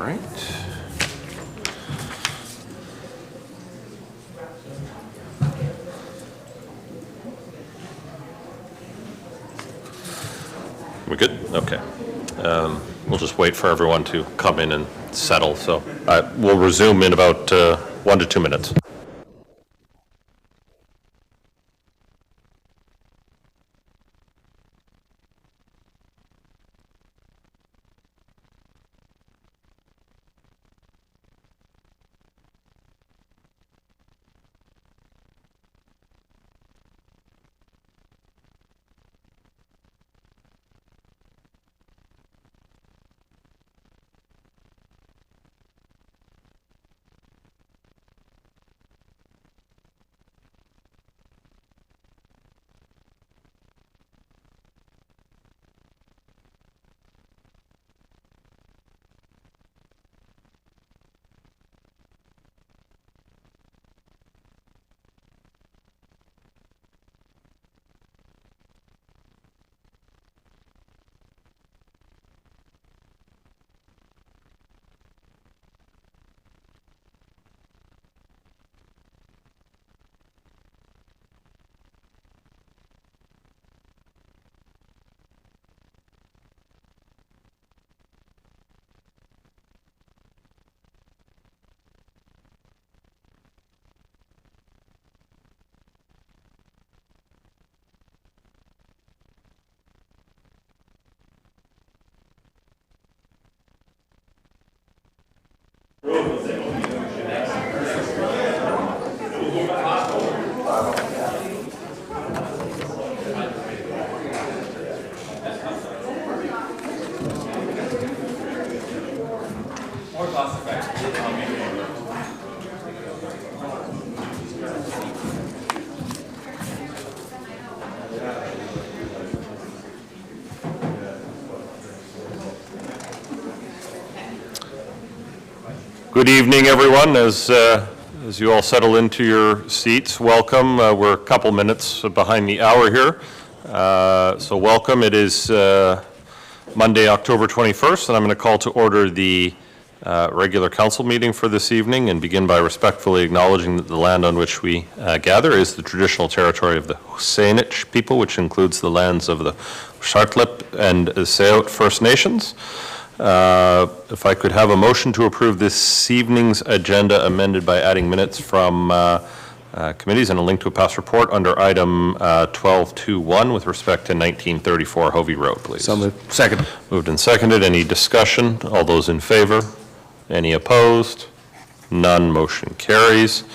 right. We good? Okay. We'll just wait for everyone to come in and settle. So we'll resume in about 1 to 2 minutes. Good evening, everyone. As you all settle into your seats, welcome. We're a couple minutes behind the hour here, so welcome. It is Monday, October 21st, and I'm going to call to order the regular council meeting for this evening and begin by respectfully acknowledging that the land on which we gather is the traditional territory of the Saanich people, which includes the lands of the Chartlip and Sayout First Nations. If I could have a motion to approve this evening's agenda amended by adding minutes from committees and a link to a past report under item 12.2.1 with respect to 1934 Hovey Road, please. So moved. Second. Moved and seconded. Any discussion? All those in favor? Any opposed? None. Motion carries.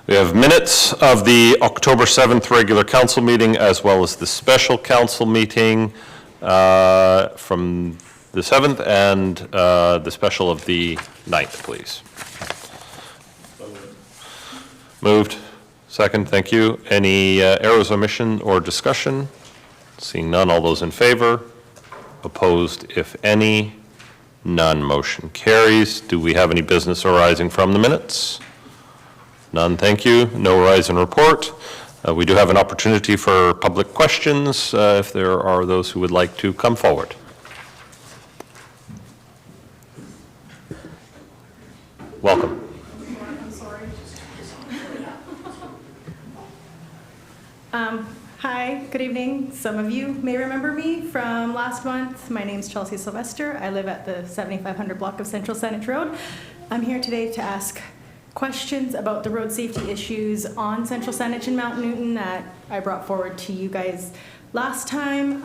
We have minutes of the October 7th regular council meeting as well as the special council meeting from the 7th and the special of the 9th, please. Moved. Second, thank you. Any errors, omission, or discussion? Seeing none, all those in favor? Opposed, if any? None. Motion carries. Do we have any business arising from the minutes? None, thank you. No rise in report. We do have an opportunity for public questions if there are those who would like to come forward. Welcome. Hi, good evening. Some of you may remember me from last month. My name's Chelsea Sylvester. I live at the 7500 block of Central Saanich Road. I'm here today to ask questions about the road safety issues on Central Saanich and Mount Newton that I brought forward to you guys last time.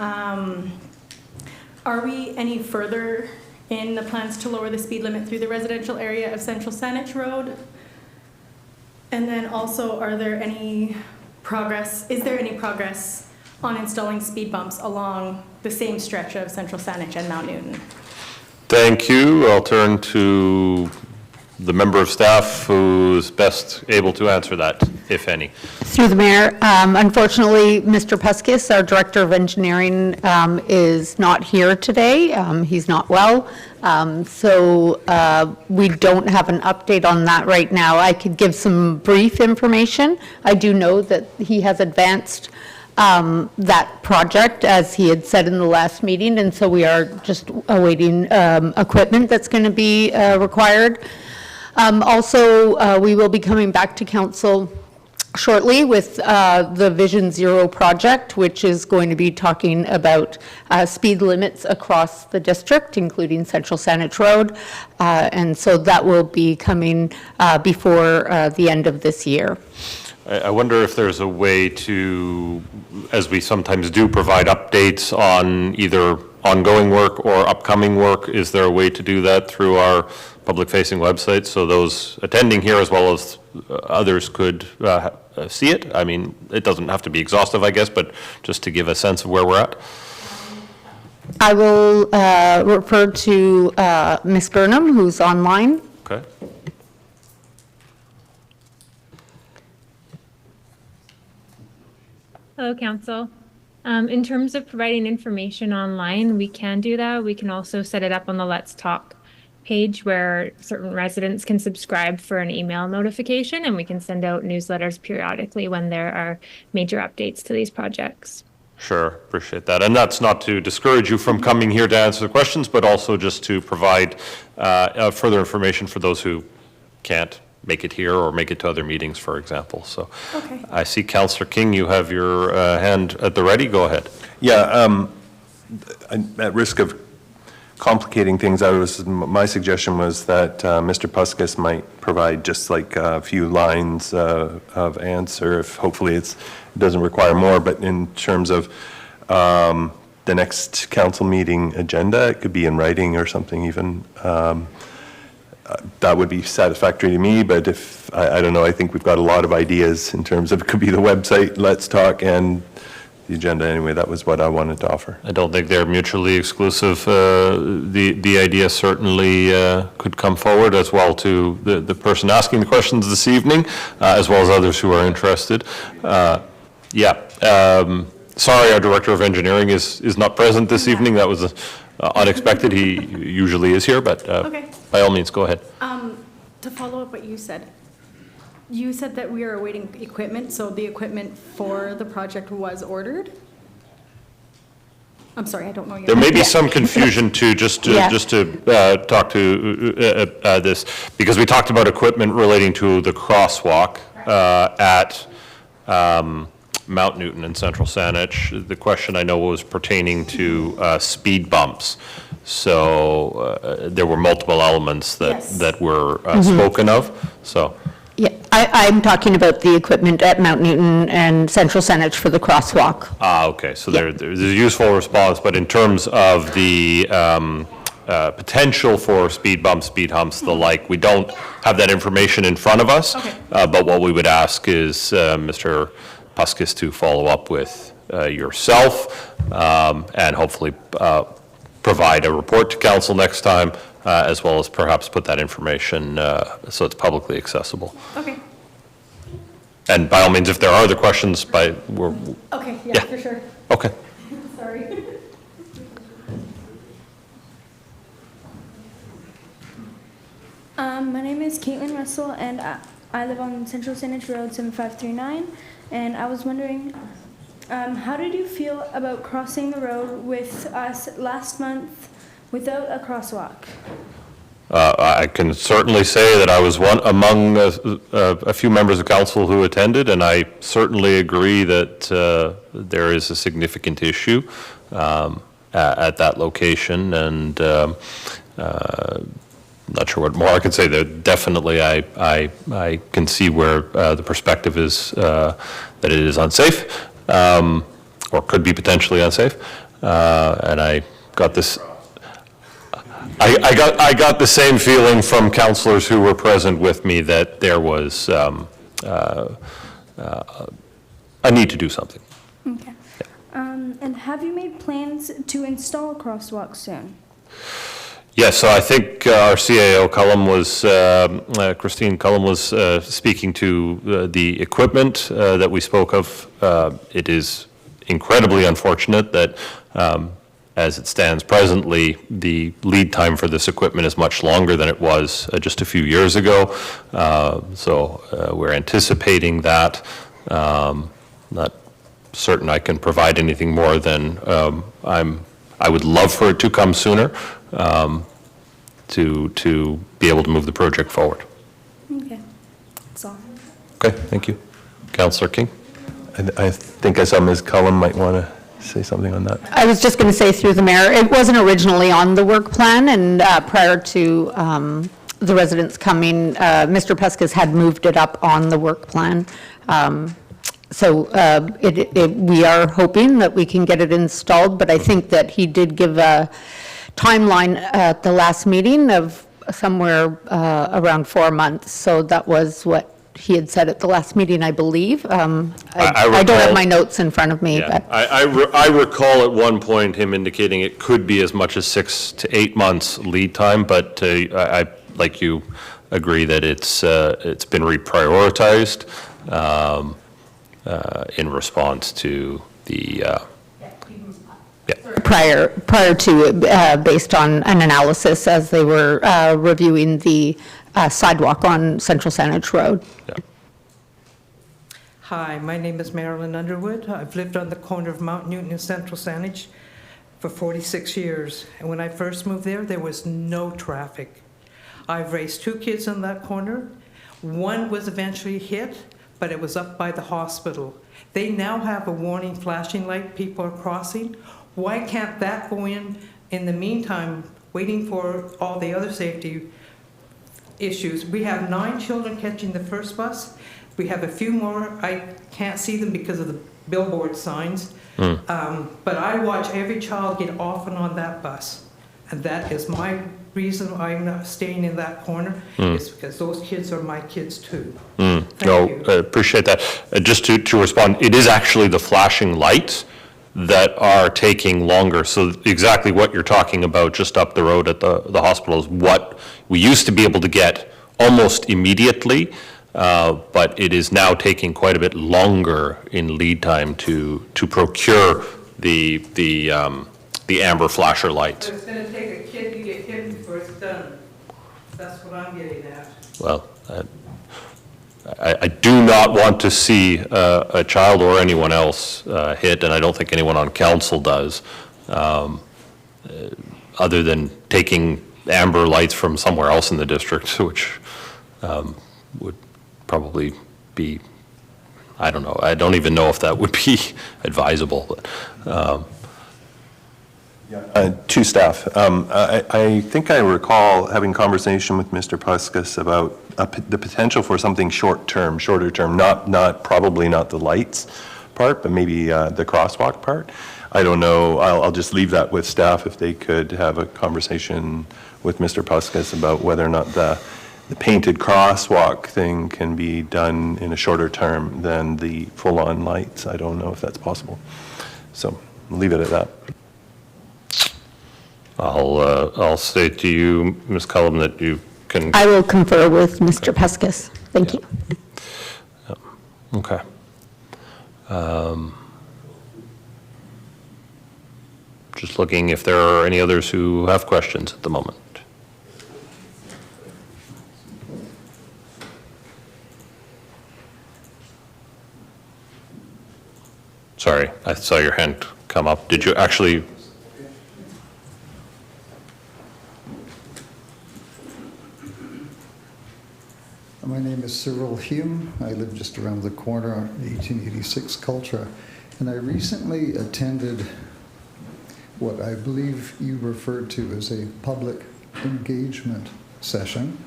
Are we any further in the plans to lower the speed limit through the residential area of Central Saanich Road? And then also, is there any progress on installing speed bumps along the same stretch of Central Saanich and Mount Newton? Thank you. I'll turn to the member of staff who's best able to answer that, if any. Through the mayor, unfortunately, Mr. Peskis, our director of engineering, is not here today. He's not well, so we don't have an update on that right now. I could give some brief information. I do know that he has advanced that project, as he had said in the last meeting, and so we are just awaiting equipment that's going to be required. Also, we will be coming back to council shortly with the Vision Zero project, which is going to be talking about speed limits across the district, including Central Saanich Road. And so that will be coming before the end of this year. I wonder if there's a way to, as we sometimes do, provide updates on either ongoing work or upcoming work. Is there a way to do that through our public-facing website so those attending here as well as others could see it? I mean, it doesn't have to be exhaustive, I guess, but just to give a sense of where we're at. I will refer to Ms. Burnham, who's online. Okay. Hello, Council. In terms of providing information online, we can do that. We can also set it up on the Let's Talk page where certain residents can subscribe for an email notification, and we can send out newsletters periodically when there are major updates to these projects. Sure, appreciate that. And that's not to discourage you from coming here to answer the questions, but also just to provide further information for those who can't make it here or make it to other meetings, for example. So Okay. I see Councillor King, you have your hand at the ready. Go ahead. Yeah, at risk of complicating things, my suggestion was that Mr. Puskis might provide just like a few lines of answer, if hopefully it doesn't require more, but in terms of the next council meeting agenda, it could be in writing or something even. That would be satisfactory to me, but if, I don't know, I think we've got a lot of ideas in terms of, it could be the website, Let's Talk, and the agenda. Anyway, that was what I wanted to offer. I don't think they're mutually exclusive. The idea certainly could come forward as well to the person asking the questions this evening, as well as others who are interested. Sorry, our Director of Engineering is not present this evening. That was unexpected. He usually is here, but Okay. by all means, go ahead. To follow up what you said that we are awaiting equipment, so the equipment for the project was ordered? I'm sorry, I don't know your. There may be some confusion too, just to talk to this, because we talked about equipment relating to the crosswalk at Mount Newton and Central Saanich. The question I know was pertaining to speed bumps. So there were multiple elements that were spoken of. So. Yeah, I'm talking about the equipment at Mount Newton and Central Saanich for the crosswalk. Okay. So there's a useful response, but in terms of the potential for speed bumps, speed humps, the like, we don't have that information in front of us. Okay. But what we would ask is Mr. Puskis to follow up with yourself and hopefully provide a report to council next time, as well as perhaps put that information so it's publicly accessible. Okay. And by all means, if there are other questions, Okay, yeah, for sure. Okay. Sorry. My name is Caitlin Russell, and I live on Central Saanich Road 7539. And I was wondering, how did you feel about crossing the road with us last month without a crosswalk? I can certainly say that I was one among a few members of council who attended, and I certainly agree that there is a significant issue at that location, and not sure what more I could say. That definitely I can see where the perspective is that it is unsafe, or could be potentially unsafe, and I got this. I got the same feeling from councillors who were present with me that there was a need to do something. Okay. And have you made plans to install a crosswalk soon? Yes, so I think our CAO Cullum was, Christine Cullum was speaking to the equipment that we spoke of. It is incredibly unfortunate that as it stands presently, the lead time for this equipment is much longer than it was just a few years ago. So we're anticipating that. Not certain I can provide anything more than I would love for it to come sooner, to be able to move the project forward. Okay, that's all. Okay, thank you. Councillor King? I think I saw Ms. Cullum might want to say something on that. I was just going to say through the mayor, it wasn't originally on the work plan, and prior to the residents coming, Mr. Pescas had moved it up on the work plan. So we are hoping that we can get it installed, but I think that he did give a timeline at the last meeting of somewhere around 4 months. So that was what he had said at the last meeting, I believe. I don't have my notes in front of me, Yeah, but I recall at one point him indicating it could be as much as 6 to 8 months lead time, but I, like you, agree that it's been reprioritized in response to the, prior to, based on an analysis as they were reviewing the sidewalk on Central Saanich Road. yeah. Hi, my name is Marilyn Underwood. I've lived on the corner of Mount Newton and Central Saanich for 46 years. And when I first moved there was no traffic. I've raised 2 kids on that corner. One was eventually hit, but it was up by the hospital. They now have a warning flashing light, people are crossing. Why can't that go in the meantime, waiting for all the other safety issues? We have 9 children catching the first bus. We have a few more. I can't see them because of the billboard signs. But I watch every child get off and on that bus. And that is my reason I'm not staying in that corner, is because those kids are my kids too. Thank you. I appreciate that. Just to respond, it is actually the flashing lights that are taking longer. So exactly what you're talking about just up the road at the hospital is what we used to be able to get almost immediately, but it is now taking quite a bit longer in lead time to procure the amber flasher lights. So it's going to take a kid to get hit before it's done. That's what I'm getting at. Well, I do not want to see a child or anyone else hit, and I don't think anyone on council does, other than taking amber lights from somewhere else in the district, which would probably be, I don't know, I don't even know if that would be advisable. But, To staff, I think I recall having conversation with Mr. Puskas about the potential for something shorter term, probably not the lights part, but maybe the crosswalk part. I don't know, I'll just leave that with staff if they could have a conversation with Mr. Puskas about whether or not the painted crosswalk thing can be done in a shorter term than the full-on lights. I don't know if that's possible. So I'll leave it at that. I'll say to you, Ms. Cullum, that you can. I will confer with Mr. Pescas. Thank you. Okay. Just looking if there are any others who have questions at the moment. Sorry, I saw your hand come up. Did you actually? My name is Cyril Hume. I live just around the corner on 1886 Culture. And I recently attended what I believe you referred to as a public engagement session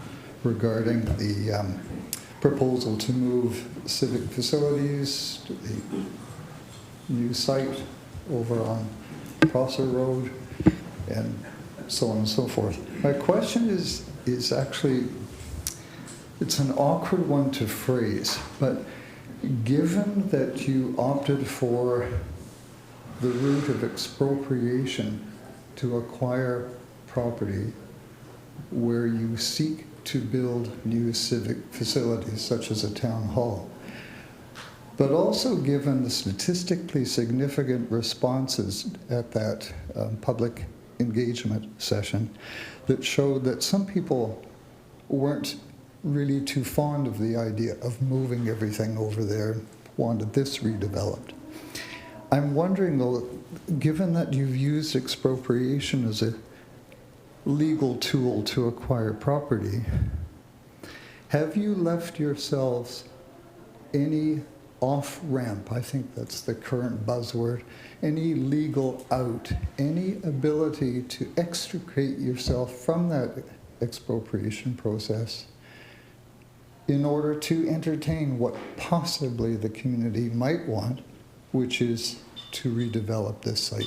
regarding the proposal to move civic facilities to the new site over on Prosser Road and so on and so forth. My question is actually, it's an awkward one to phrase, but given that you opted for the route of expropriation to acquire property where you seek to build new civic facilities such as a town hall, but also given the statistically significant responses at that public engagement session that showed that some people weren't really too fond of the idea of moving everything over there, wanted this redeveloped. I'm wondering, though, given that you've used expropriation as a legal tool to acquire property, have you left yourselves any off-ramp, I think that's the current buzzword, any legal out, any ability to extricate yourself from that expropriation process in order to entertain what possibly the community might want, which is to redevelop this site?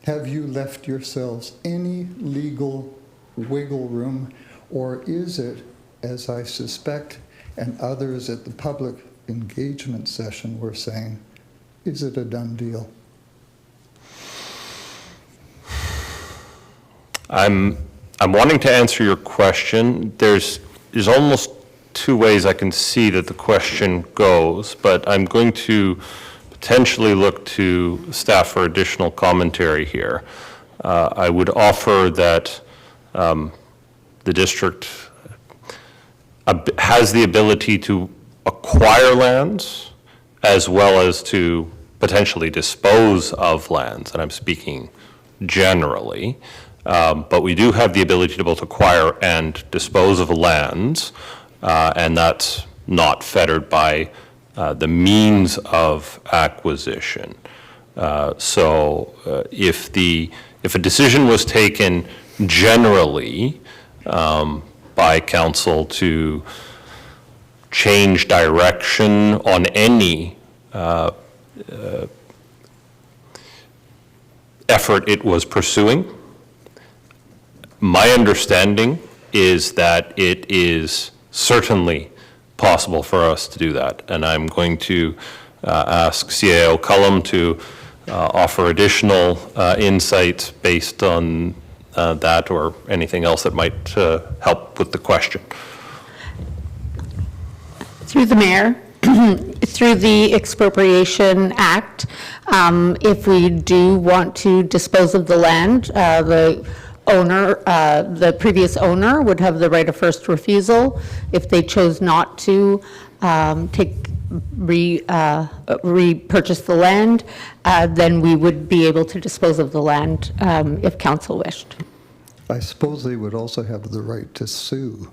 Have you left yourselves any legal wiggle room, or is it, as I suspect, and others at the public engagement session were saying, is it a done deal? I'm wanting to answer your question. There's almost two ways I can see that the question goes, but I'm going to potentially look to staff for additional commentary here. I would offer that the district has the ability to acquire lands as well as to potentially dispose of lands, and I'm speaking generally. But we do have the ability to both acquire and dispose of lands, and that's not fettered by the means of acquisition. So if a decision was taken generally by council to change direction on any effort it was pursuing, my understanding is that it is certainly possible for us to do that. And I'm going to ask CAO Cullum to offer additional insights based on that or anything else that might help with the question. Through the mayor, through the Expropriation Act, if we do want to dispose of the land, the previous owner would have the right of first refusal. If they chose not to repurchase the land, then we would be able to dispose of the land if council wished. I suppose they would also have the right to sue.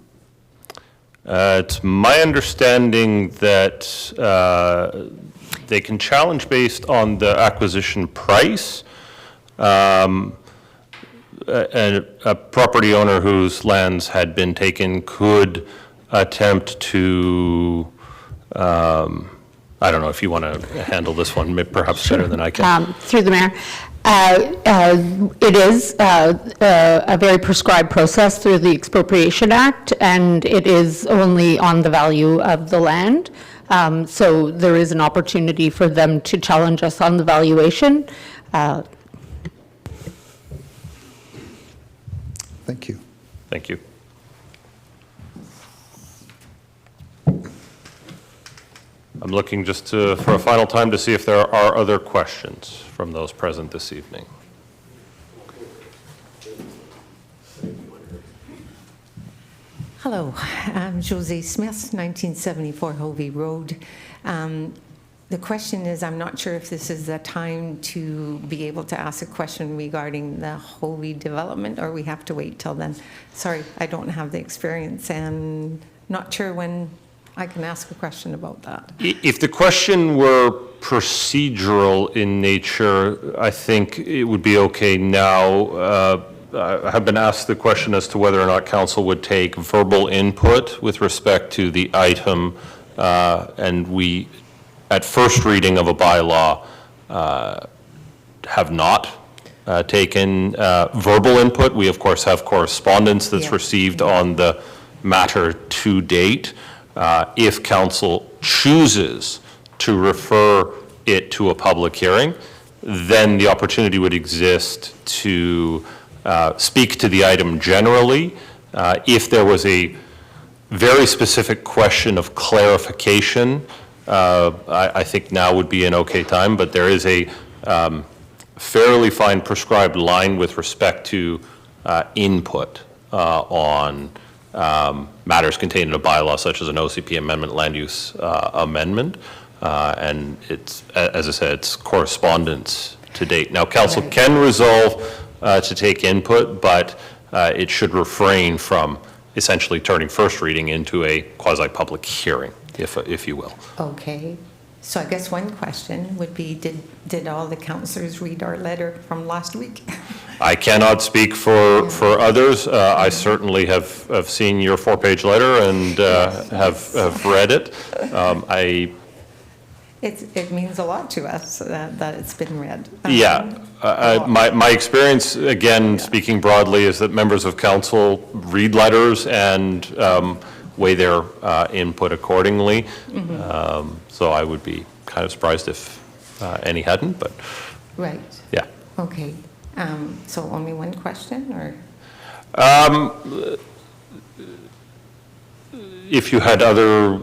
It's my understanding that they can challenge based on the acquisition price. A property owner whose lands had been taken could attempt to, I don't know if you want to handle this one perhaps better than I can. Through the mayor, it is a very prescribed process through the Expropriation Act, and it is only on the value of the land. So there is an opportunity for them to challenge us on the valuation. Thank you. Thank you. I'm looking just for a final time to see if there are other questions from those present this evening. Hello, I'm Jose Smith, 1974 Hovey Road. The question is, I'm not sure if this is the time to be able to ask a question regarding the Hovey development, or we have to wait till then. Sorry, I don't have the experience and not sure when I can ask a question about that. If the question were procedural in nature, I think it would be okay now. I have been asked the question as to whether or not council would take verbal input with respect to the item, and we, at first reading of a bylaw, have not taken verbal input. We, of course, have correspondence that's received on the matter to date. If council chooses to refer it to a public hearing, then the opportunity would exist to speak to the item generally. If there was a very specific question of clarification, I think now would be an okay time, but there is a fairly fine prescribed line with respect to input on matters contained in a bylaw, such as an OCP amendment, land use amendment. And it's, as I said, it's correspondence to date. Now, council Right. can resolve to take input, but it should refrain from essentially turning first reading into a quasi-public hearing, if you will. Okay. So I guess one question would be, did all the councillors read our letter from last week? I cannot speak for others. I certainly have seen your 4-page letter and have read it. It means a lot to us that it's been read. Yeah, my experience, again, speaking broadly, is that members of council read letters and weigh their input accordingly. So I would be kind of surprised if any hadn't, but Right. yeah. Okay. So only one question, or? If you had other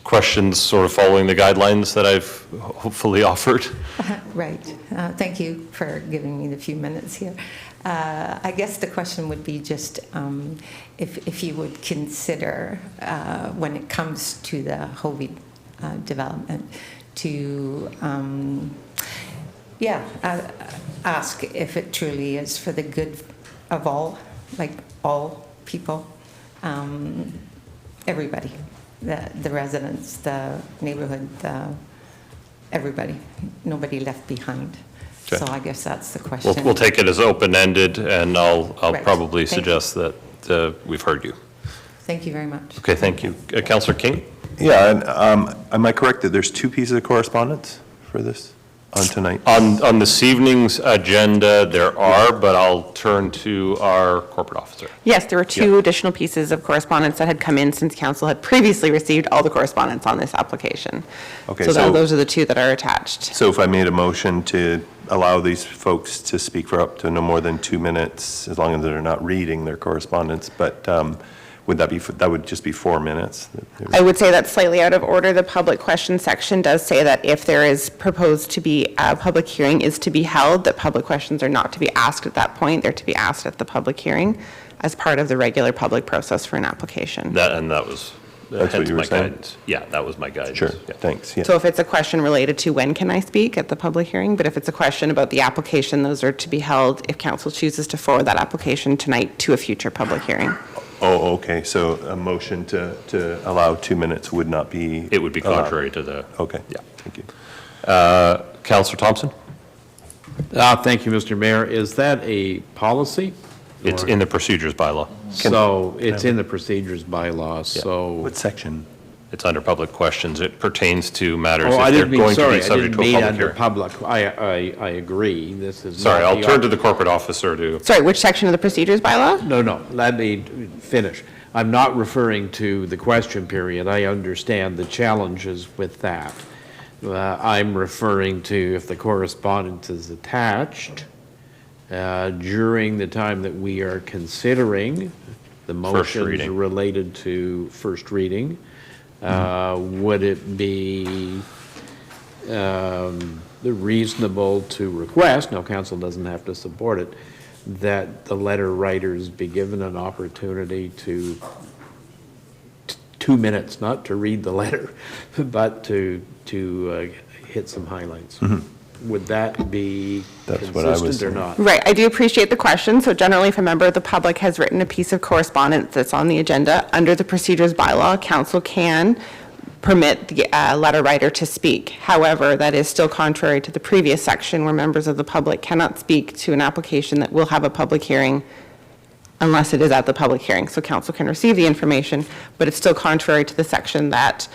questions sort of following the guidelines that I've hopefully offered. Right. Thank you for giving me the few minutes here. I guess the question would be just if you would consider, when it comes to the Hovey development, to ask if it truly is for the good of all, like all people, everybody, the residents, the neighborhood, everybody, nobody left behind. Okay. So I guess that's the question. We'll take it as open-ended, and I'll Right. probably Thank suggest that we've heard you. Thank you very much. Okay, thank you. Councillor King? Yeah, and am I correct that there's 2 pieces of correspondence for this on tonight? On this evening's agenda, there are, but I'll turn to our corporate officer. Yes, there were 2 additional pieces of correspondence that had come in since council had previously received all the correspondence on this application. Okay, So so- those are the 2 that are attached. So if I made a motion to allow these folks to speak for up to no more than 2 minutes, as long as they're not reading their correspondence, but would that would just be 4 minutes? I would say that's slightly out of order. The public question section does say that if there is proposed to be a public hearing is to be held, that public questions are not to be asked at that point. They're to be asked at the public hearing as part of the regular public process for an application. That was That's what hence you were my saying? guidance. Yeah, that was my guidance. Sure, Yeah. thanks, yeah. So if it's a question related to when can I speak at the public hearing, but if it's a question about the application, those are to be held if council chooses to forward that application tonight to a future public hearing. Oh, okay, so a motion to allow 2 minutes would not be? It would be contrary to the, Okay, Yeah. thank you. Councillor Thompson? Thank you, Mr. Mayor. Is that a policy? It's Or- in the procedures bylaw. So it's in the procedures bylaw, so. What section? It's under public questions. It pertains to matters Oh, I if they're didn't mean, going to sorry, be I subject didn't to a mean public under hearing. public. I agree. This is. Sorry, not I'll turn to the corporate officer to, Sorry, which section of the procedures bylaw? No, let me finish. I'm not referring to the question period. I understand the challenges with that. I'm referring to if the correspondence is attached during the time that we are considering the motions reading. related to first reading, would it be reasonable to request, now council doesn't have to support it, that the letter writers be given an opportunity to 2 minutes, not to read the letter, but to hit some highlights. Would that be That's what I was consistent or saying. not? Right, I do appreciate the question. So generally, if a member of the public has written a piece of correspondence that's on the agenda, under the procedures bylaw, council can permit the letter writer to speak. However, that is still contrary to the previous section where members of the public cannot speak to an application that will have a public hearing unless it is at the public hearing. So council can receive the information, but it's still contrary to the section that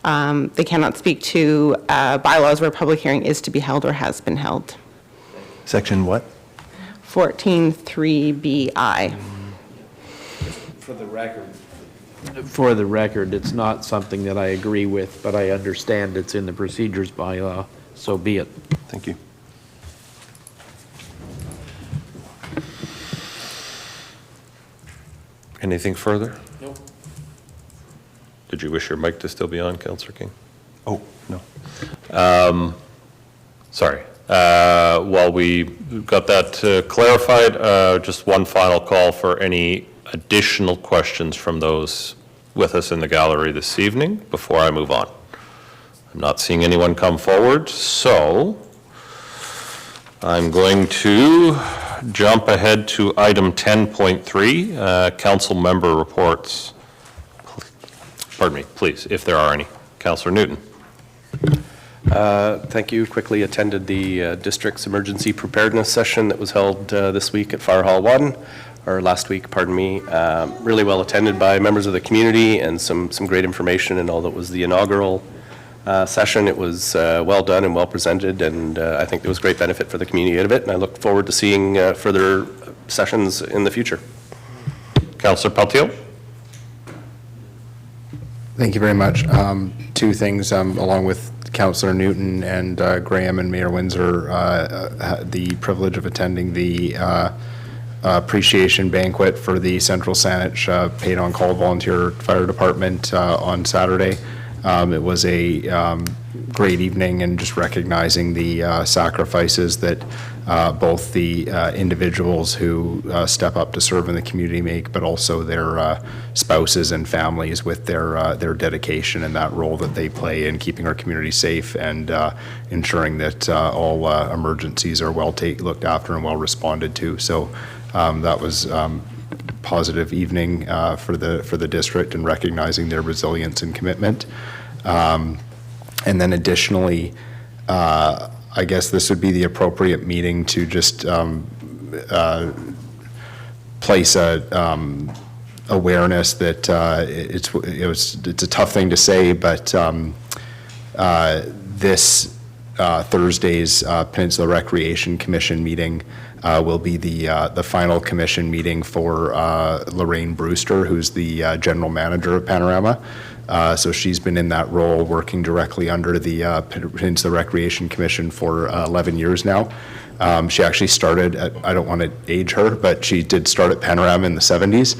they cannot speak to bylaws where a public hearing is to be held or has been held. Section what? 14.3BI. For the record, it's not something that I agree with, but I understand it's in the procedures bylaw, so be it. Thank you. anything further? No. Did you wish your mic to still be on, Councillor King? Oh, no. Sorry. While we got that clarified, just one final call for any additional questions from those with us in the gallery this evening before I move on. I'm not seeing anyone come forward, so I'm going to jump ahead to item 10.3, council member reports. Pardon me, please, if there are any. Councillor Newton. Thank you. Quickly attended the district's emergency preparedness session that was held this week at Fire Hall 1, or last week, pardon me. Really well attended by members of the community and some great information, and all that was the inaugural session. It was well done and well presented, and I think there was great benefit for the community out of it, and I look forward to seeing further sessions in the future. Councillor Peltiel. Thank you very much. Two things, along with Councillor Newton and Graham and Mayor Windsor, had the privilege of attending the appreciation banquet for the Central Saanich paid on call volunteer fire department on Saturday. It was a great evening, and just recognizing the sacrifices that both the individuals who step up to serve in the community make, but also their spouses and families with their dedication and that role that they play in keeping our community safe and ensuring that all emergencies are well looked after and well responded to. So that was positive evening for the district, and recognizing their resilience and commitment. And then additionally, I guess this would be the appropriate meeting to just place a awareness that it's a tough thing to say, but this Thursday's Peninsula Recreation Commission meeting will be the final commission meeting for Lorraine Brewster, who's the general manager of Panorama. So she's been in that role, working directly under the Peninsula Recreation Commission for 11 years now. She actually started at, I don't want to age her, but she did start at Panorama in the 70s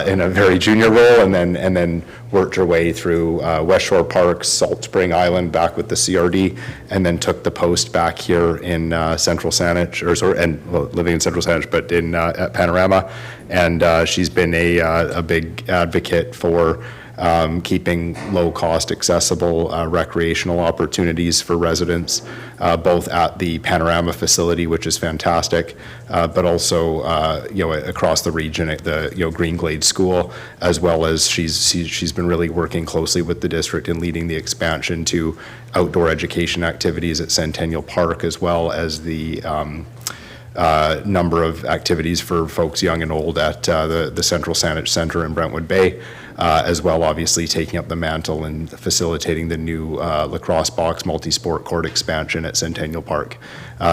in a very junior role, and then worked her way through West Shore Parks, Salt Spring Island, back with the CRD, and then took the post back here in Central Saanich, living in Central Saanich, but at Panorama. And she's been a big advocate for keeping low-cost, accessible recreational opportunities for residents, both at the Panorama facility, which is fantastic, but also across the region at the Green Glade School, as well as she's been really working closely with the district in leading the expansion to outdoor education activities at Centennial Park, as well as the number of activities for folks young and old at the Central Saanich Center in Brentwood Bay, as well, obviously, taking up the mantle and facilitating the new lacrosse box multi-sport court expansion at Centennial Park.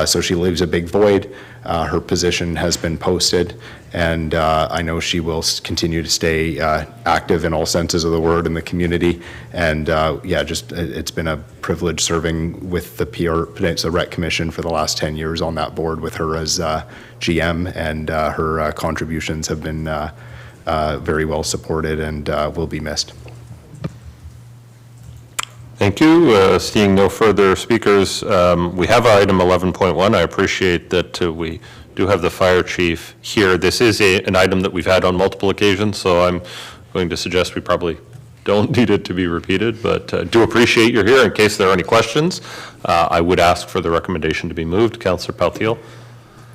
So she leaves a big void. Her position has been posted, and I know she will continue to stay active in all senses of the word in the community. And it's been a privilege serving with the Peninsula Rec Commission for the last 10 years on that board with her as GM, and her contributions have been very well supported and will be missed. Thank you. Seeing no further speakers, we have item 11.1. I appreciate that we do have the fire chief here. This is an item that we've had on multiple occasions, so I'm going to suggest we probably don't need it to be repeated, but do appreciate you're here. In case there are any questions, I would ask for the recommendation to be moved. Councillor Peltiel.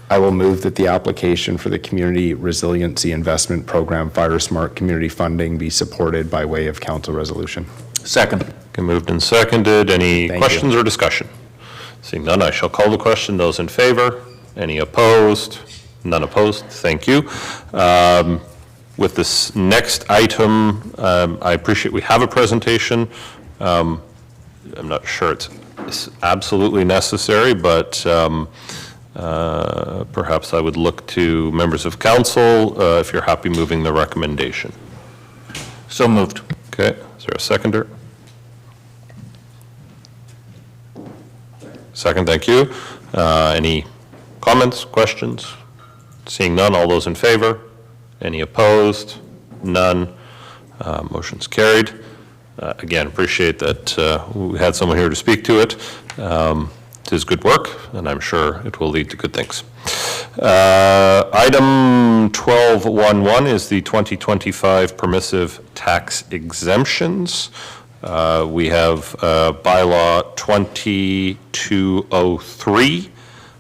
I will move that the application for the Community Resiliency Investment Program Fire Smart Community Funding be supported by way of council resolution. Second. Okay, moved and seconded. Any questions or discussion? Seeing none, I shall call the question. Those in favor? Any opposed? None opposed. Thank you. With this next item, I appreciate we have a presentation. I'm not sure it's absolutely necessary, but perhaps I would look to members of council if you're happy moving the recommendation. So moved. Okay, is there a seconder? Second, thank you. Any comments, questions? Seeing none, all those in favor? Any opposed? None. Motion's carried. Again, appreciate that we had someone here to speak to it. It is good work, and I'm sure it will lead to good things. Item 12.1.1 is the 2025 permissive tax exemptions. We have bylaw 2203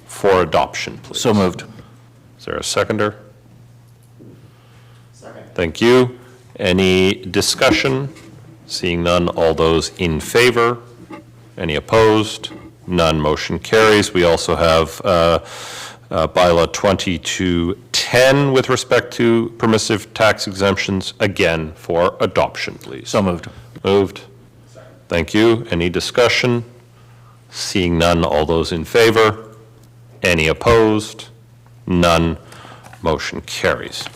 for adoption, please. So moved. Is there a seconder? Second. Thank you. Any discussion? Seeing none, all those in favor? Any opposed? None, motion carries. We also have bylaw 2210 with respect to permissive tax exemptions, again for adoption, please. So moved. Moved. Thank you. Any discussion? Seeing none, all those in favor? Any opposed? None. Motion carries.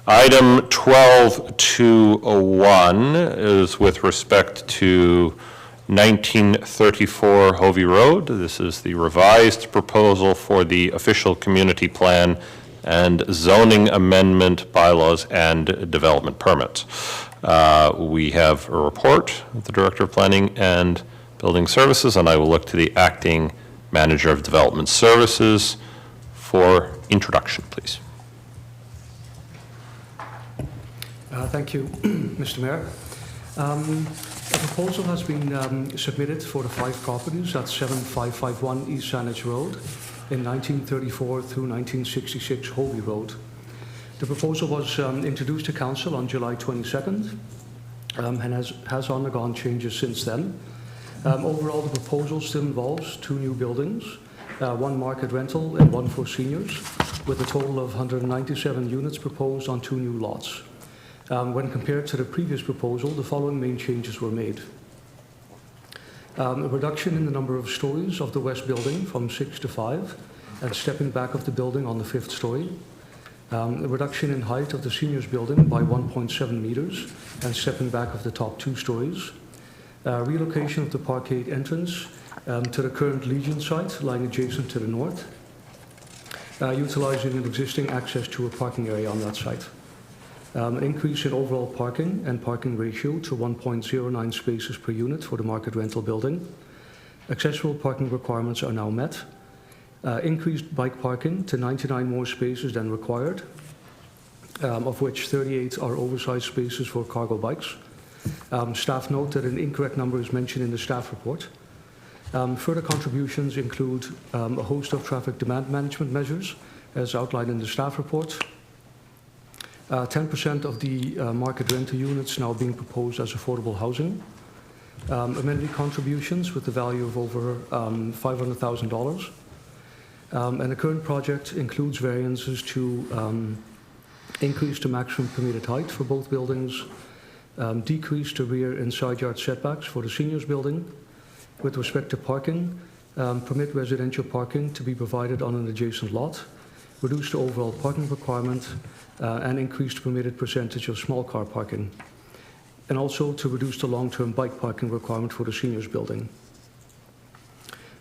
Item 12201 is with respect to 1934 Hovey Road. This is the revised proposal for the official community plan and zoning amendment bylaws and development permits. We have a report of the Director of Planning and Building Services, and I will look to the Acting Manager of Development Services for introduction, please. Thank you, Mr. Mayor. A proposal has been submitted for the 5 properties at 7551 East Saanich Road in 1934 through 1966 Hovey Road. The proposal was introduced to Council on July 22nd and has undergone changes since then. Overall, the proposal still involves 2 new buildings, 1 market rental and 1 for seniors, with a total of 197 units proposed on 2 new lots. When compared to the previous proposal, the following main changes were made. A reduction in the number of stories of the west building from 6 to 5, and stepping back of the building on the 5th story. A reduction in height of the seniors building by 1.7 meters, and stepping back of the top 2 stories. Relocation of the parkade entrance to the current Legion site lying adjacent to the north, utilizing an existing access to a parking area on that site. An increase in overall parking and parking ratio to 1.09 spaces per unit for the market rental building. Accessible parking requirements are now met. Increased bike parking to 99 more spaces than required, of which 38 are oversized spaces for cargo bikes. Staff note that an incorrect number is mentioned in the staff report. Further contributions include a host of traffic demand management measures, as outlined in the staff report. 10% of the market rental units now being proposed as affordable housing. Amenity contributions with the value of over $500,000. And the current project includes variances to increase the maximum permitted height for both buildings, decrease the rear and side yard setbacks for the seniors building. With respect to parking, permit residential parking to be provided on an adjacent lot, reduce the overall parking requirement, and increase the permitted percentage of small car parking, and also to reduce the long-term bike parking requirement for the seniors building.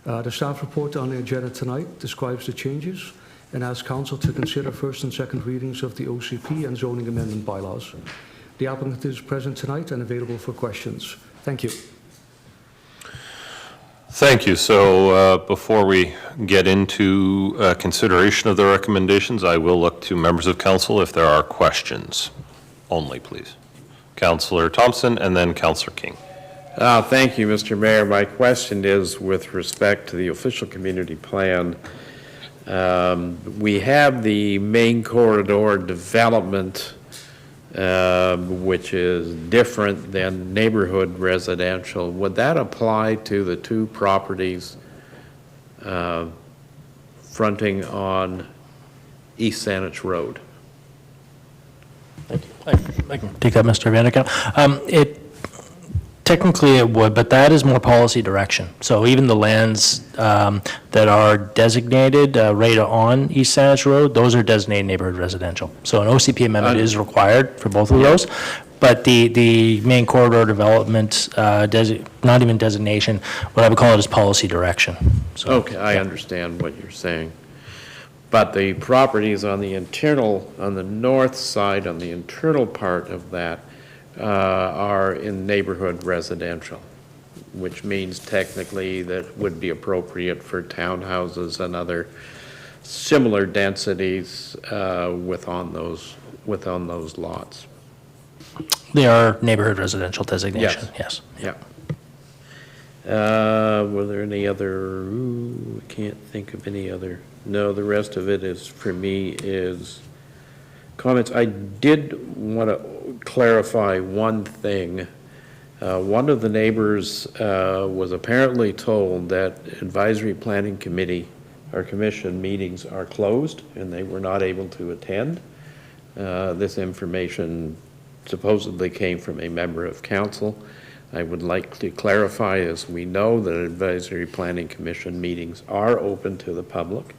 The staff report on the agenda tonight describes the changes and asks Council to consider first and second readings of the OCP and zoning amendment bylaws. The applicant is present tonight and available for questions. Thank you. Thank you. So before we get into consideration of the recommendations, I will look to members of council if there are questions. Only, please. Councillor Thompson and then Councillor King. Thank you, Mr. Mayor. My question is with respect to the official community plan. We have the main corridor development, which is different than neighborhood residential. Would that apply to the 2 properties fronting on East Saanich Road? Thank you. I can take that, Mr. Vanderkamp. Technically it would, but that is more policy direction. So even the lands that are designated right on East Saanich Road, those are designated neighborhood residential. So an OCP amendment is required for both of those. But the main corridor development, not even designation, what I would call it is policy direction. So, okay, I understand what you're saying. But the properties on the north side, on the internal part of that, are in neighborhood residential, which means technically that would be appropriate for townhouses and other similar densities within those lots. They are neighborhood residential designation, yes. Yeah. Were there any other, I can't think of any other. No, the rest of it is, for me, is comments. I did want to clarify one thing. One of the neighbors was apparently told that advisory planning committee or commission meetings are closed and they were not able to attend. This information supposedly came from a member of council. I would like to clarify, as we know that advisory planning commission meetings are open to the public.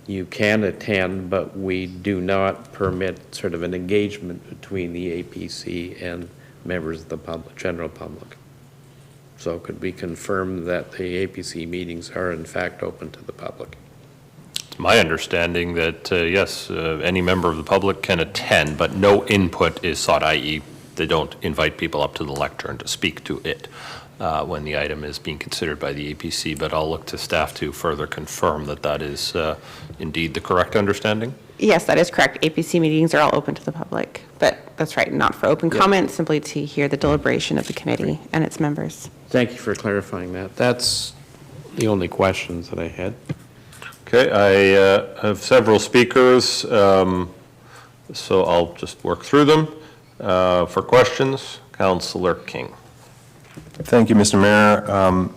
You can attend, but we do not permit sort of an engagement between the APC and members of the public, general public. So could we confirm that the APC meetings are in fact open to the public? It's my understanding that, yes, any member of the public can attend, but no input is sought, i.e. they don't invite people up to the lectern to speak to it when the item is being considered by the APC, but I'll look to staff to further confirm that that is indeed the correct understanding. Yes, that is correct. APC meetings are all open to the public, but that's right, not for open comment, simply to hear the deliberation of the committee and its members. Thank you for clarifying that. That's the only questions that I had. Okay, I have several speakers, so I'll just work through them. For questions, Councillor King. Thank you, Mr. Mayor.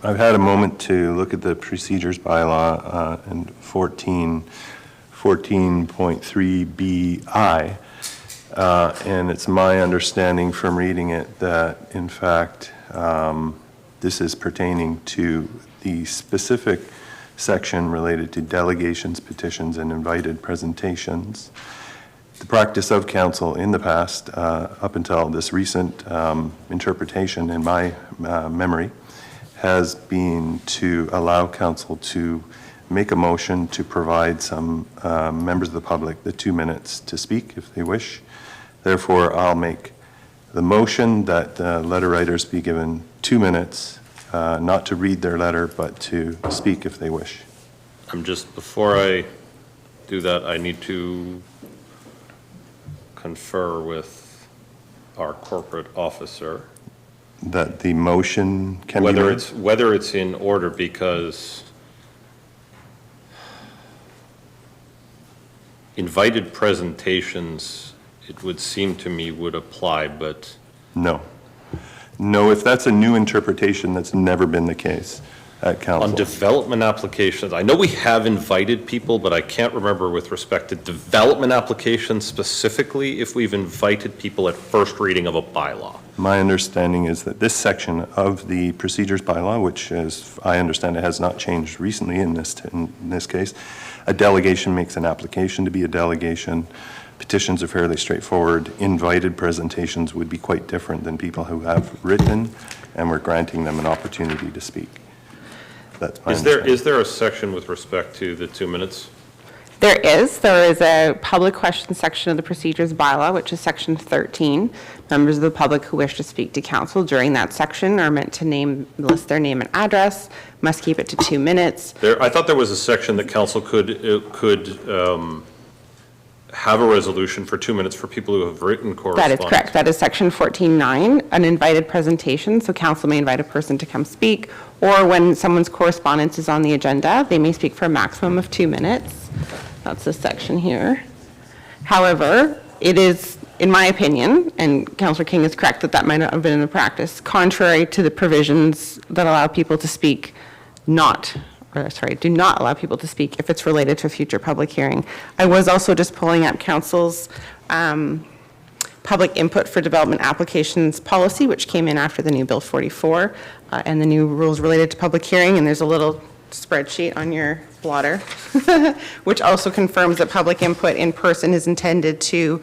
I've had a moment to look at the procedures bylaw and 14.3BI, and it's my understanding from reading it that, in fact, this is pertaining to the specific section related to delegations, petitions, and invited presentations. The practice of council in the past, up until this recent interpretation in my memory, has been to allow council to make a motion to provide some members of the public the 2 minutes to speak if they wish. Therefore, I'll make the motion that the letter writers be given 2 minutes, not to read their letter, but to speak if they wish. Before I do that, I need to confer with our corporate officer. That the motion can be made? Whether it's in order, because invited presentations, it would seem to me, would apply, but... No. No, if that's a new interpretation, that's never been the case at council. On development applications, I know we have invited people, but I can't remember with respect to development applications specifically if we've invited people at first reading of a bylaw. My understanding is that this section of the procedures bylaw, which, as I understand it, has not changed recently in this case, a delegation makes an application to be a delegation. Petitions are fairly straightforward. Invited presentations would be quite different than people who have written, and we're granting them an opportunity to speak. That's my understanding. Is there a section with respect to the 2 minutes? There is a public question section of the procedures bylaw, which is section 13. Members of the public who wish to speak to council during that section are meant to list their name and address, must keep it to 2 minutes. I thought there was a section that council could have a resolution for 2 minutes for people who have written correspondence. That is correct. That is section 14.9, an invited presentation. So council may invite a person to come speak, or when someone's correspondence is on the agenda, they may speak for a maximum of 2 minutes. That's this section here. However, it is, in my opinion, and Councillor King is correct that might not have been in the practice, contrary to the provisions that allow people to speak do not allow people to speak if it's related to a future public hearing. I was also just pulling up council's public input for development applications policy, which came in after the new Bill 44 and the new rules related to public hearing, and there's a little spreadsheet on your blotter, which also confirms that public input in person is intended to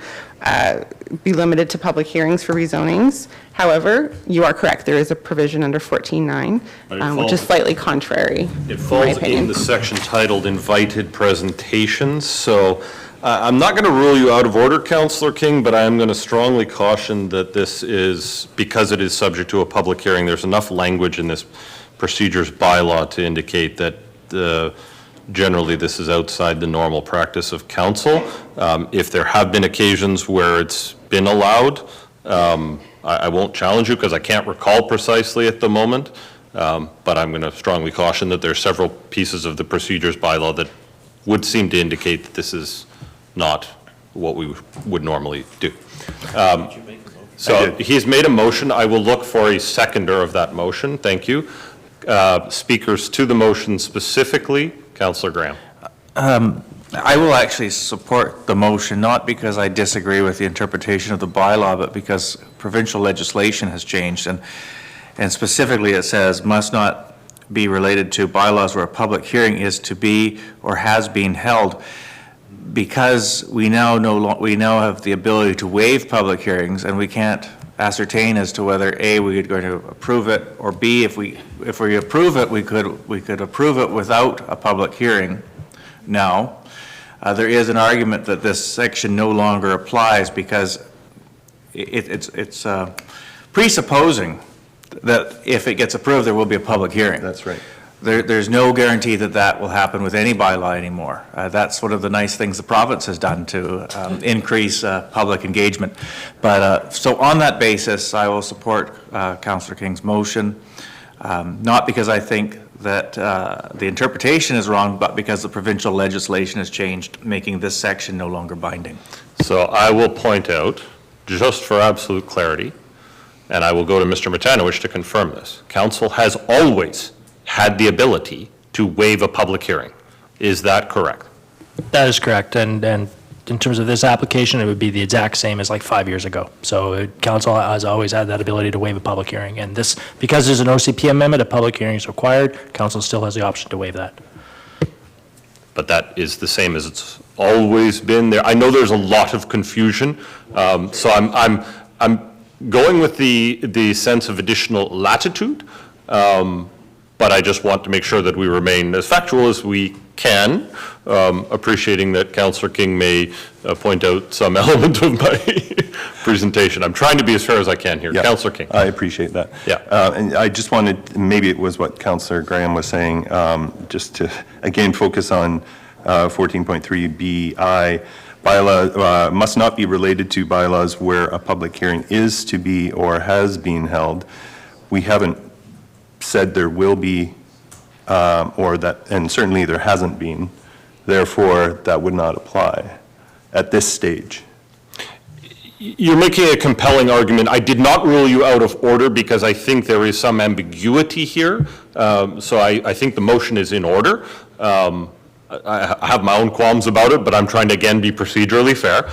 be limited to public hearings for rezonings. However, you are correct, there is a provision under 14.9, which is slightly contrary. It falls in the section titled invited presentations, so I'm not going to rule you out of order, Councillor King, but I am going to strongly caution that this is, because it is subject to a public hearing, there's enough language in this procedures bylaw to indicate that generally this is outside the normal practice of council. If there have been occasions where it's been allowed, I won't challenge you because I can't recall precisely at the moment, but I'm going to strongly caution that there are several pieces of the procedures bylaw that would seem to indicate that this is not what we would normally do. So he's made a motion. I will look for a seconder of that motion. Thank you. Speakers to the motion specifically, Councillor Graham. I will actually support the motion, not because I disagree with the interpretation of the bylaw, but because provincial legislation has changed. And specifically it says must not be related to bylaws where a public hearing is to be or has been held. Because we now have the ability to waive public hearings, and we can't ascertain as to whether A, we're going to approve it, or B, if we approve it, we could approve it without a public hearing. Now, there is an argument that this section no longer applies because it's presupposing that if it gets approved, there will be a public hearing. That's right. There's no guarantee that that will happen with any bylaw anymore. That's one of the nice things the province has done to increase public engagement. But so on that basis, I will support Councillor King's motion, not because I think that the interpretation is wrong, but because the provincial legislation has changed, making this section no longer binding. So I will point out, just for absolute clarity, and I will go to Mr. Matanowicz to confirm this. Council has always had the ability to waive a public hearing. Is that correct? That is correct, and in terms of this application, it would be the exact same as like 5 years ago. So council has always had that ability to waive a public hearing, and this, because there's an OCP amendment, a public hearing is required, council still has the option to waive that. But that is the same as it's always been there. I know there's a lot of confusion, so I'm going with the sense of additional latitude, but I just want to make sure that we remain as factual as we can, appreciating that Councillor King may point out some element of my presentation. I'm trying to be as fair as I can here. Yeah, Councillor King. I appreciate that. Yeah. And I just wanted, maybe it was what Councillor Graham was saying, just to, again, focus on 14.3BI. Bylaw must not be related to bylaws where a public hearing is to be or has been held. We haven't said there will be, or that, and certainly there hasn't been. Therefore, that would not apply at this stage. You're making a compelling argument. I did not rule you out of order because I think there is some ambiguity here. So I think the motion is in order. I have my own qualms about it, but I'm trying to, again, be procedurally fair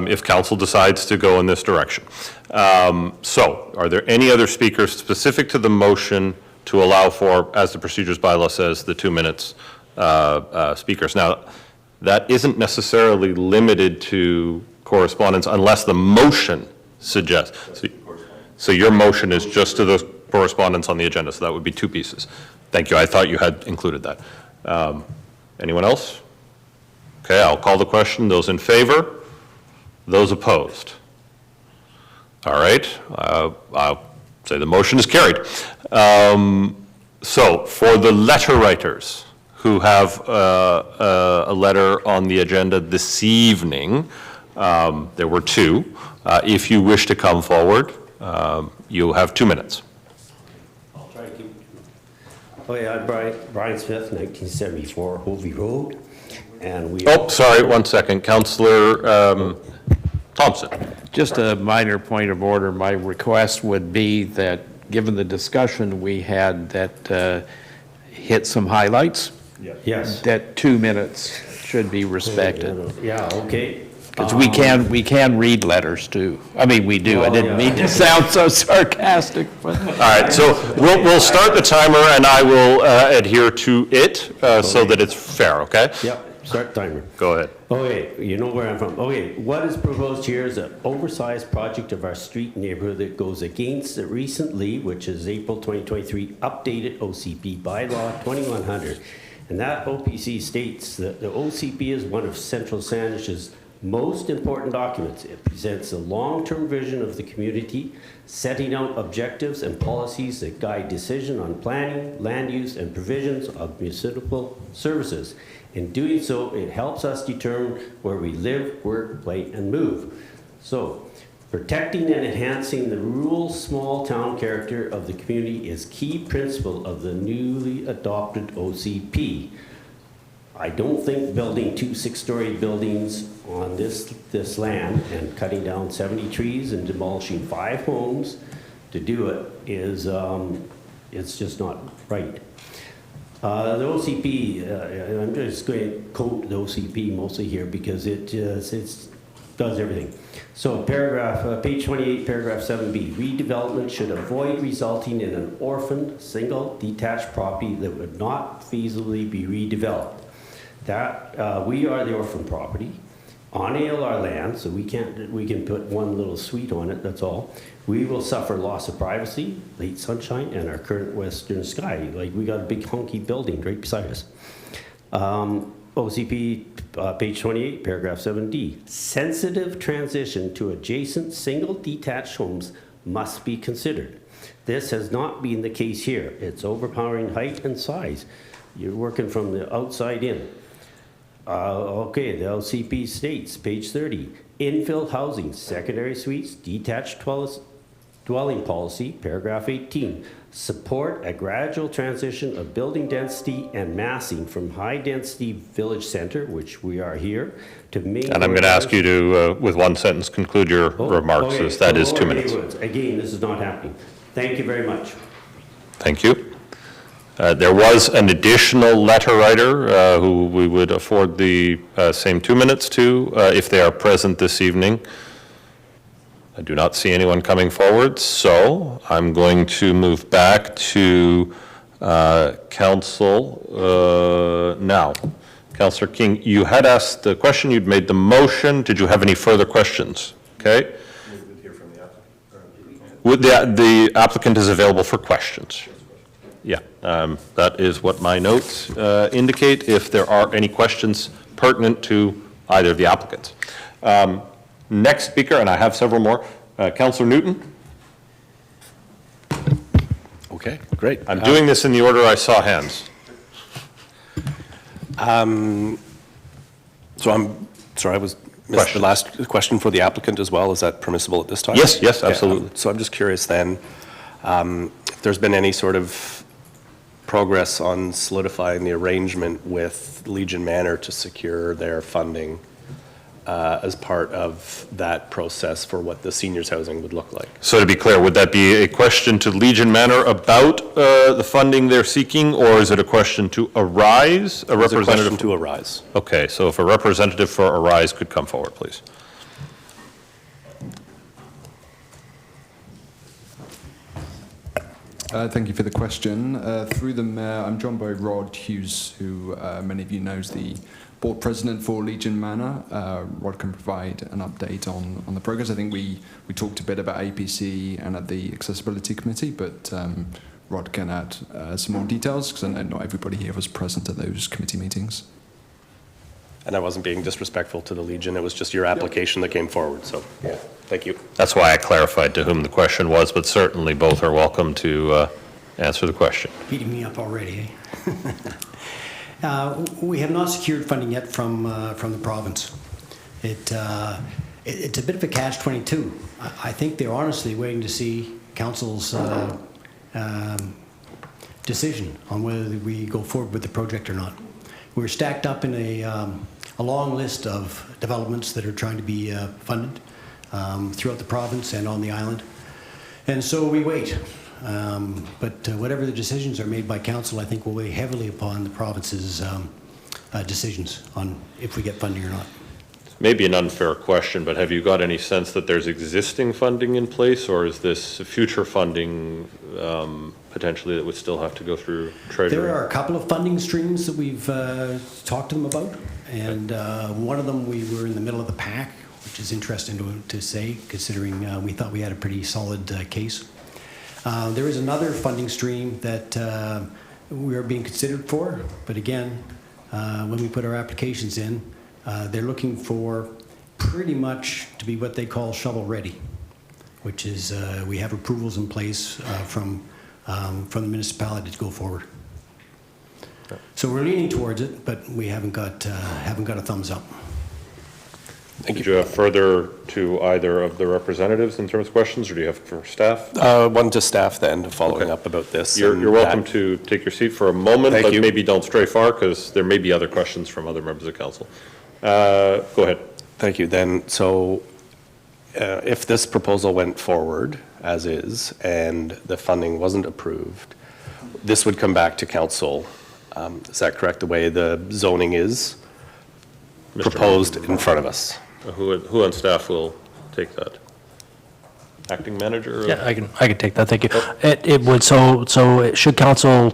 if council decides to go in this direction. So are there any other speakers specific to the motion to allow for, as the procedures bylaw says, the 2 minutes speakers? Now, that isn't necessarily limited to correspondence unless the motion suggests. So your motion is just to the correspondence on the agenda, so that would be 2 pieces. Thank you. I thought you had included that. Anyone else? Okay, I'll call the question. Those in favor? Those opposed? All right, I'll say the motion is carried. So for the letter writers who have a letter on the agenda this evening, there were 2. If you wish to come forward, you have 2 minutes. I'll try to keep it. Okay, I'm Brian Smith, 1974 Hovey Road, and we. Oh, sorry, 1 second. Councillor Thompson. Just a minor point of order. My request would be that, given the discussion we had, that hit some highlights. Yes. That 2 minutes should be respected. Yeah, okay. Because we can read letters too. I mean, we do. I didn't mean to sound so sarcastic, but. All right, so we'll start the timer and I will adhere to it so that it's fair, okay? Yep, start timer. Go ahead. Okay, you know where I'm from. Okay, what is proposed here is an oversized project of our street neighborhood that goes against the recently, which is April 2023, updated OCP bylaw 2100. And that OPC states that the OCP is one of Central Saanich's most important documents. It presents a long-term vision of the community, setting out objectives and policies that guide decision on planning, land use, and provisions of municipal services. In doing so, it helps us determine where we live, work, play, and move. So, Protecting and enhancing the rural small town character of the community is key principle of the newly adopted OCP. I don't think building 2 6-story buildings on this land and cutting down 70 trees and demolishing 5 homes to do it is, it's just not right. The OCP, I'm just going to quote the OCP mostly here because it does everything. So page 28, paragraph 7B, redevelopment should avoid resulting in an orphaned, single, detached property that would not feasibly be redeveloped. That, we are the orphan property on ALR land, so we can put one little suite on it, that's all. We will suffer loss of privacy, late sunshine, and our current western sky. Like, we got a big honky building right beside us. OCP, page 28, paragraph 7D. Sensitive transition to adjacent single detached homes must be considered. This has not been the case here. It's overpowering height and size. You're working from the outside in. Okay, the LCP states, page 30, infill housing, secondary suites, detached dwelling policy, paragraph 18, support a gradual transition of building density and massing from high-density village center, which we are here, to main... And I'm going to ask you to, with one sentence, conclude your remarks, okay. as that is 2 minutes. Again, this is not happening. Thank you very much. Thank you. There was an additional letter writer who we would afford the same 2 minutes to if they are present this evening. I do not see anyone coming forward, so I'm going to move back to Council now. Councillor King, you had asked the question, you'd made the motion. Did you have any further questions? Okay. The applicant is available for questions. Yeah, that is what my notes indicate, if there are any questions pertinent to either of the applicants. Next speaker, and I have several more, Councillor Newton. Okay, great. I'm doing this in the order I saw hands. So I'm sorry, I missed the last question for the applicant as well. Is that permissible at this time? Yes, yes, absolutely. So I'm just curious then, if there's been any sort of progress on solidifying the arrangement with Legion Manor to secure their funding as part of that process for what the seniors housing would look like. So to be clear, would that be a question to Legion Manor about the funding they're seeking, or is it a question to Arise? It's a question to Arise. Okay, so if a representative for Arise could come forward, please. Thank you for the question. Through the Mayor, I'm joined by Rod Hughes, who many of you know is the board president for Legion Manor. Rod can provide an update on the progress. I think we talked a bit about APC and at the Accessibility Committee, but Rod can add some more details, because I know not everybody here was present at those committee meetings. And I wasn't being disrespectful to the Legion, it was just your application that came forward, so, yeah, thank you. That's why I clarified to whom the question was, but certainly both are welcome to answer the question. Beating me up already, eh? We have not secured funding yet from the province. It's a bit of a catch-22. I think they're honestly waiting to see council's decision on whether we go forward with the project or not. We're stacked up in a long list of developments that are trying to be funded throughout the province and on the island. And so we wait. But whatever the decisions are made by council, I think will weigh heavily upon the province's decisions on if we get funding or not. Maybe an unfair question, but have you got any sense that there's existing funding in place, or is this future funding potentially that would still have to go through Treasury? There are a couple of funding streams that we've talked to them about, and one of them we were in the middle of the pack, which is interesting to say, considering we thought we had a pretty solid case. There is another funding stream that we are being considered for, but again, when we put our applications in, they're looking for pretty much to be what they call shovel-ready, which is we have approvals in place from the municipality to go forward. So we're leaning towards it, but we haven't got a thumbs up. Did you have further to either of the representatives in terms of questions, or do you have for staff? One to staff then, following up about this. You're welcome to take your seat for a moment, Thank but you. maybe don't stray far, because there may be other questions from other members of council. Go ahead. Thank you. Then, so if this proposal went forward as is and the funding wasn't approved, this would come back to council. Is that correct, the way the zoning is proposed in front of us? Who on staff will take that? Acting manager? Or? Yeah, I can take that, thank you. It would, so should council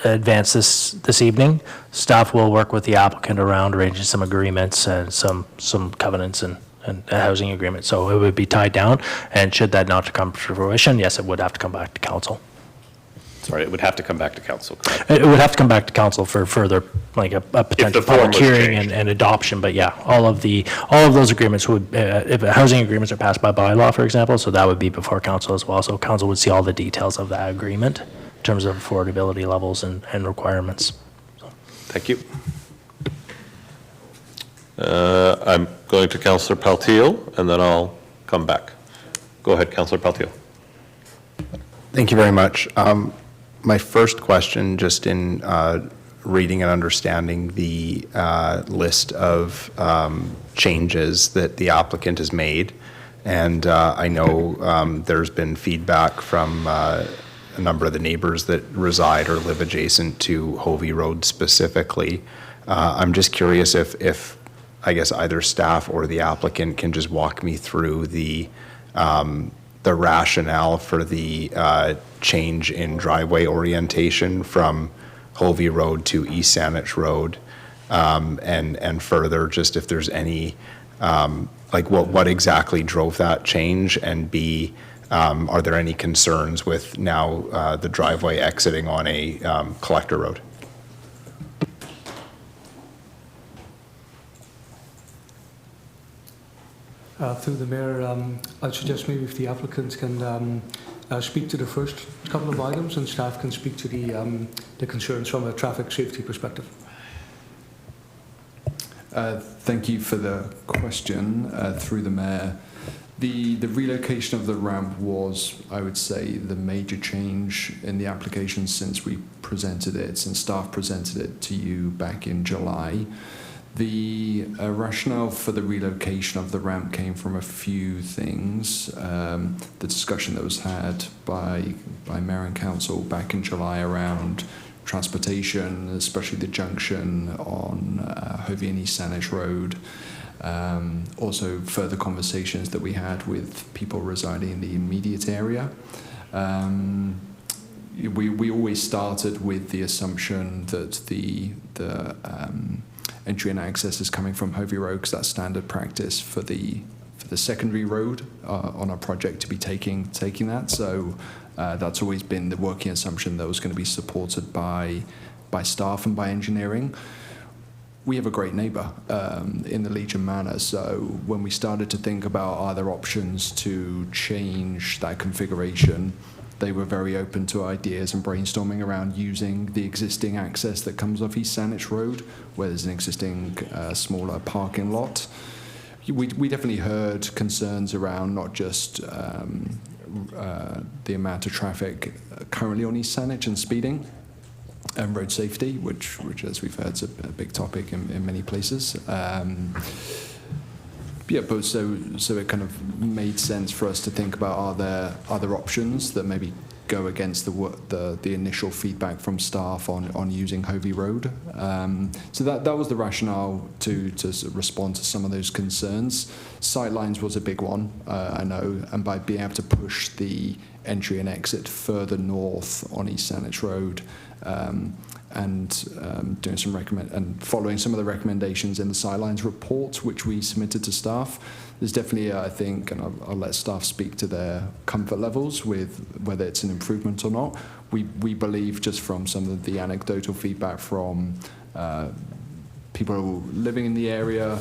advance this evening, staff will work with the applicant around arranging some agreements and some covenants and a housing agreement. So it would be tied down, and should that not come to fruition, yes, it would have to come back to council. Sorry, it would have to come back to council, correct? It would have to come back to council for further, like a potential public hearing and adoption, but yeah, all of those agreements would, if housing agreements are passed by bylaw, for example, so that would be before council as well, so council would see all the details of that agreement in terms of affordability levels and requirements. Thank you. I'm going to Councillor Paltiel, and then I'll come back. Go ahead, Councillor Paltiel. Thank you very much. My first question, just in reading and understanding the list of changes that the applicant has made, and I know there's been feedback from a number of the neighbors that reside or live adjacent to Hovey Road specifically. I'm just curious if I guess either staff or the applicant can just walk me through the rationale for the change in driveway orientation from Hovey Road to East Saanich Road, and further, just if there's any, like what exactly drove that change, and B, are there any concerns with now the driveway exiting on a collector road? Through the mayor, I'd suggest maybe if the applicant can speak to the first couple of items, and staff can speak to the concerns from a traffic safety perspective. Thank you for the question. Through the mayor, the relocation of the ramp was, I would say, the major change in the application since we presented it, since staff presented it to you back in July. The rationale for the relocation of the ramp came from a few things. The discussion that was had by Mayor and Council back in July around transportation, especially the junction on Hovey and East Saanich Road. Also further conversations that we had with people residing in the immediate area. We always started with the assumption that the entry and access is coming from Hovey Road, because that's standard practice for the secondary road on our project to be taking that. So that's always been the working assumption that was going to be supported by staff and by engineering. We have a great neighbour in the Legion Manor, so when we started to think about other options to change that configuration, they were very open to ideas and brainstorming around using the existing access that comes off East Saanich Road, where there's an existing smaller parking lot. We definitely heard concerns around not just the amount of traffic currently on East Saanich and speeding, and road safety, which as we've heard is a big topic in many places. Yeah, but so it kind of made sense for us to think about, are there other options that maybe go against the initial feedback from staff on using Hovey Road. So that was the rationale to respond to some of those concerns. Sightlines was a big one, I know, and by being able to push the entry and exit further north on East Saanich Road, and doing some and following some of the recommendations in the Sightlines report, which we submitted to staff. There's definitely, I think, and I'll let staff speak to their comfort levels with whether it's an improvement or not. We believe, just from some of the anecdotal feedback from people living in the area,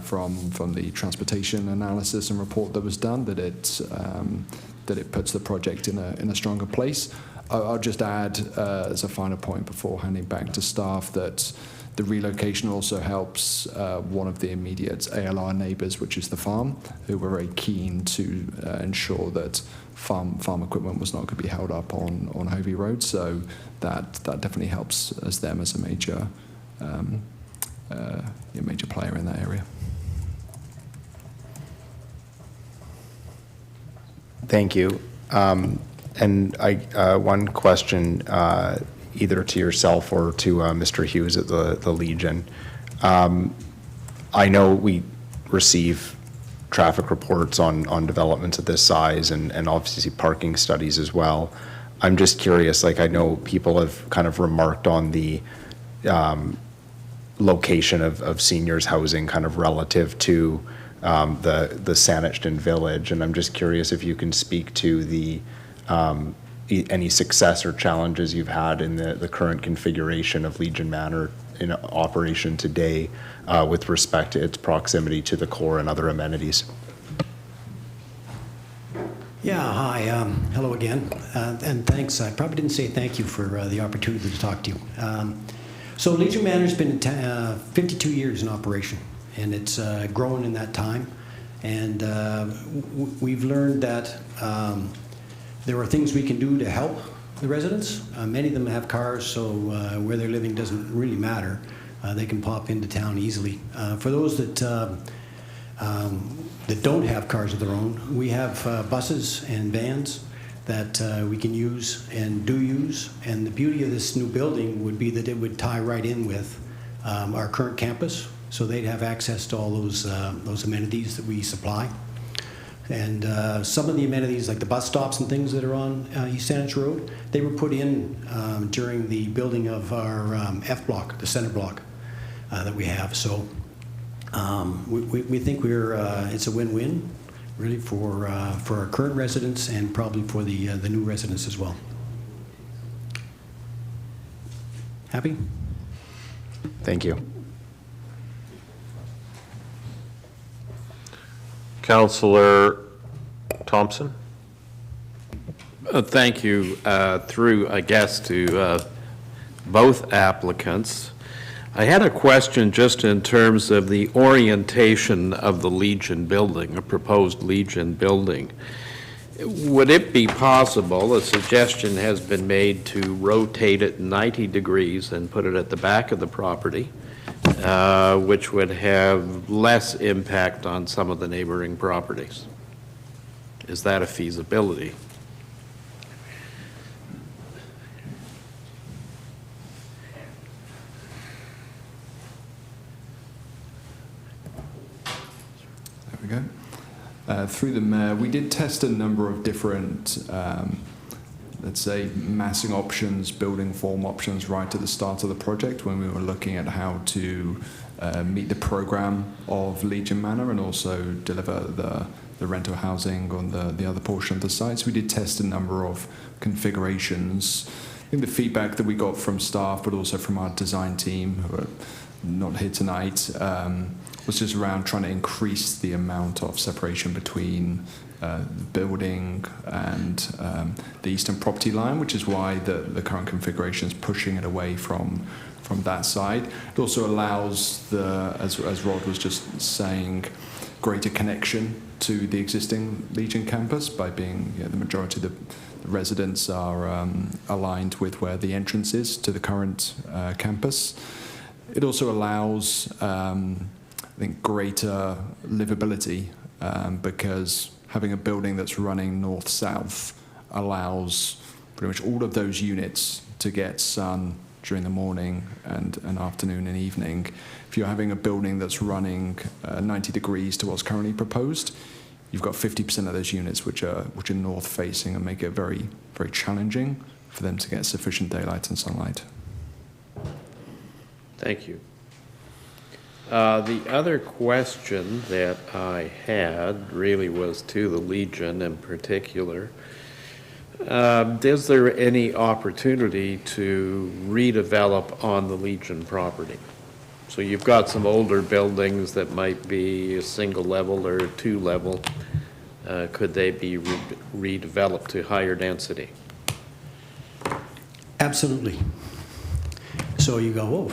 from the transportation analysis and report that was done, that it puts the project in a stronger place. I'll just add as a final point before handing back to staff that The relocation also helps one of the immediate ALR neighbours, which is the farm, who were very keen to ensure that farm equipment was not going to be held up on Hovey Road. So that definitely helps as them as a major major player in that area. Thank you. And one question, either to yourself or to Mr. Hughes at the Legion. I know we receive traffic reports on developments of this size and obviously parking studies as well. I'm just curious, like I know people have kind of remarked on the location of seniors housing kind of relative to the Saanich Village, and I'm just curious if you can speak to the any success or challenges you've had in the current configuration of Legion Manor in operation today with respect to its proximity to the core and other amenities. Yeah, hi, hello again, and thanks. I probably didn't say thank you for the opportunity to talk to you. So Legion Manor's been 52 years in operation, and it's grown in that time, and we've learned that there are things we can do to help the residents. Many of them have cars, so where they're living doesn't really matter. They can pop into town easily. For those that don't have cars of their own, we have buses and vans that we can use and do use. And the beauty of this new building would be that it would tie right in with our current campus, so they'd have access to all those amenities that we supply. And some of the amenities, like the bus stops and things that are on East Saanich Road, they were put in during the building of our F block, the center block that we have. So we think it's a win-win, really, for our current residents and probably for the new residents as well. Happy? Thank you. Councillor Thompson? Thank you. Through, I guess, to both applicants. I had a question just in terms of the orientation of the Legion building, a proposed Legion building. Would it be possible, a suggestion has been made to rotate it 90 degrees and put it at the back of the property, which would have less impact on some of the neighboring properties? Is that a feasibility? There we go. Through the mayor, we did test a number of different, let's say, massing options, building form options right at the start of the project when we were looking at how to meet the program of Legion Manor and also deliver the rental housing on the other portion of the site. So we did test a number of configurations. I think the feedback that we got from staff, but also from our design team, who are not here tonight, was just around trying to increase the amount of separation between the building and the eastern property line, which is why the current configuration is pushing it away from that side. It also allows as Rod was just saying, greater connection to the existing Legion campus by being the majority of the residents are aligned with where the entrance is to the current campus. It also allows, I think, greater livability because having a building that's running north-south allows pretty much all of those units to get sun during the morning and afternoon and evening. If you're having a building that's running 90 degrees to what's currently proposed, you've got 50% of those units which are north-facing and make it very, very challenging for them to get sufficient daylight and sunlight. Thank you. The other question that I had really was to the Legion in particular. Is there any opportunity to redevelop on the Legion property? So you've got some older buildings that might be a single level or two level. Could they be redeveloped to higher density? Absolutely. So So you go, whoa.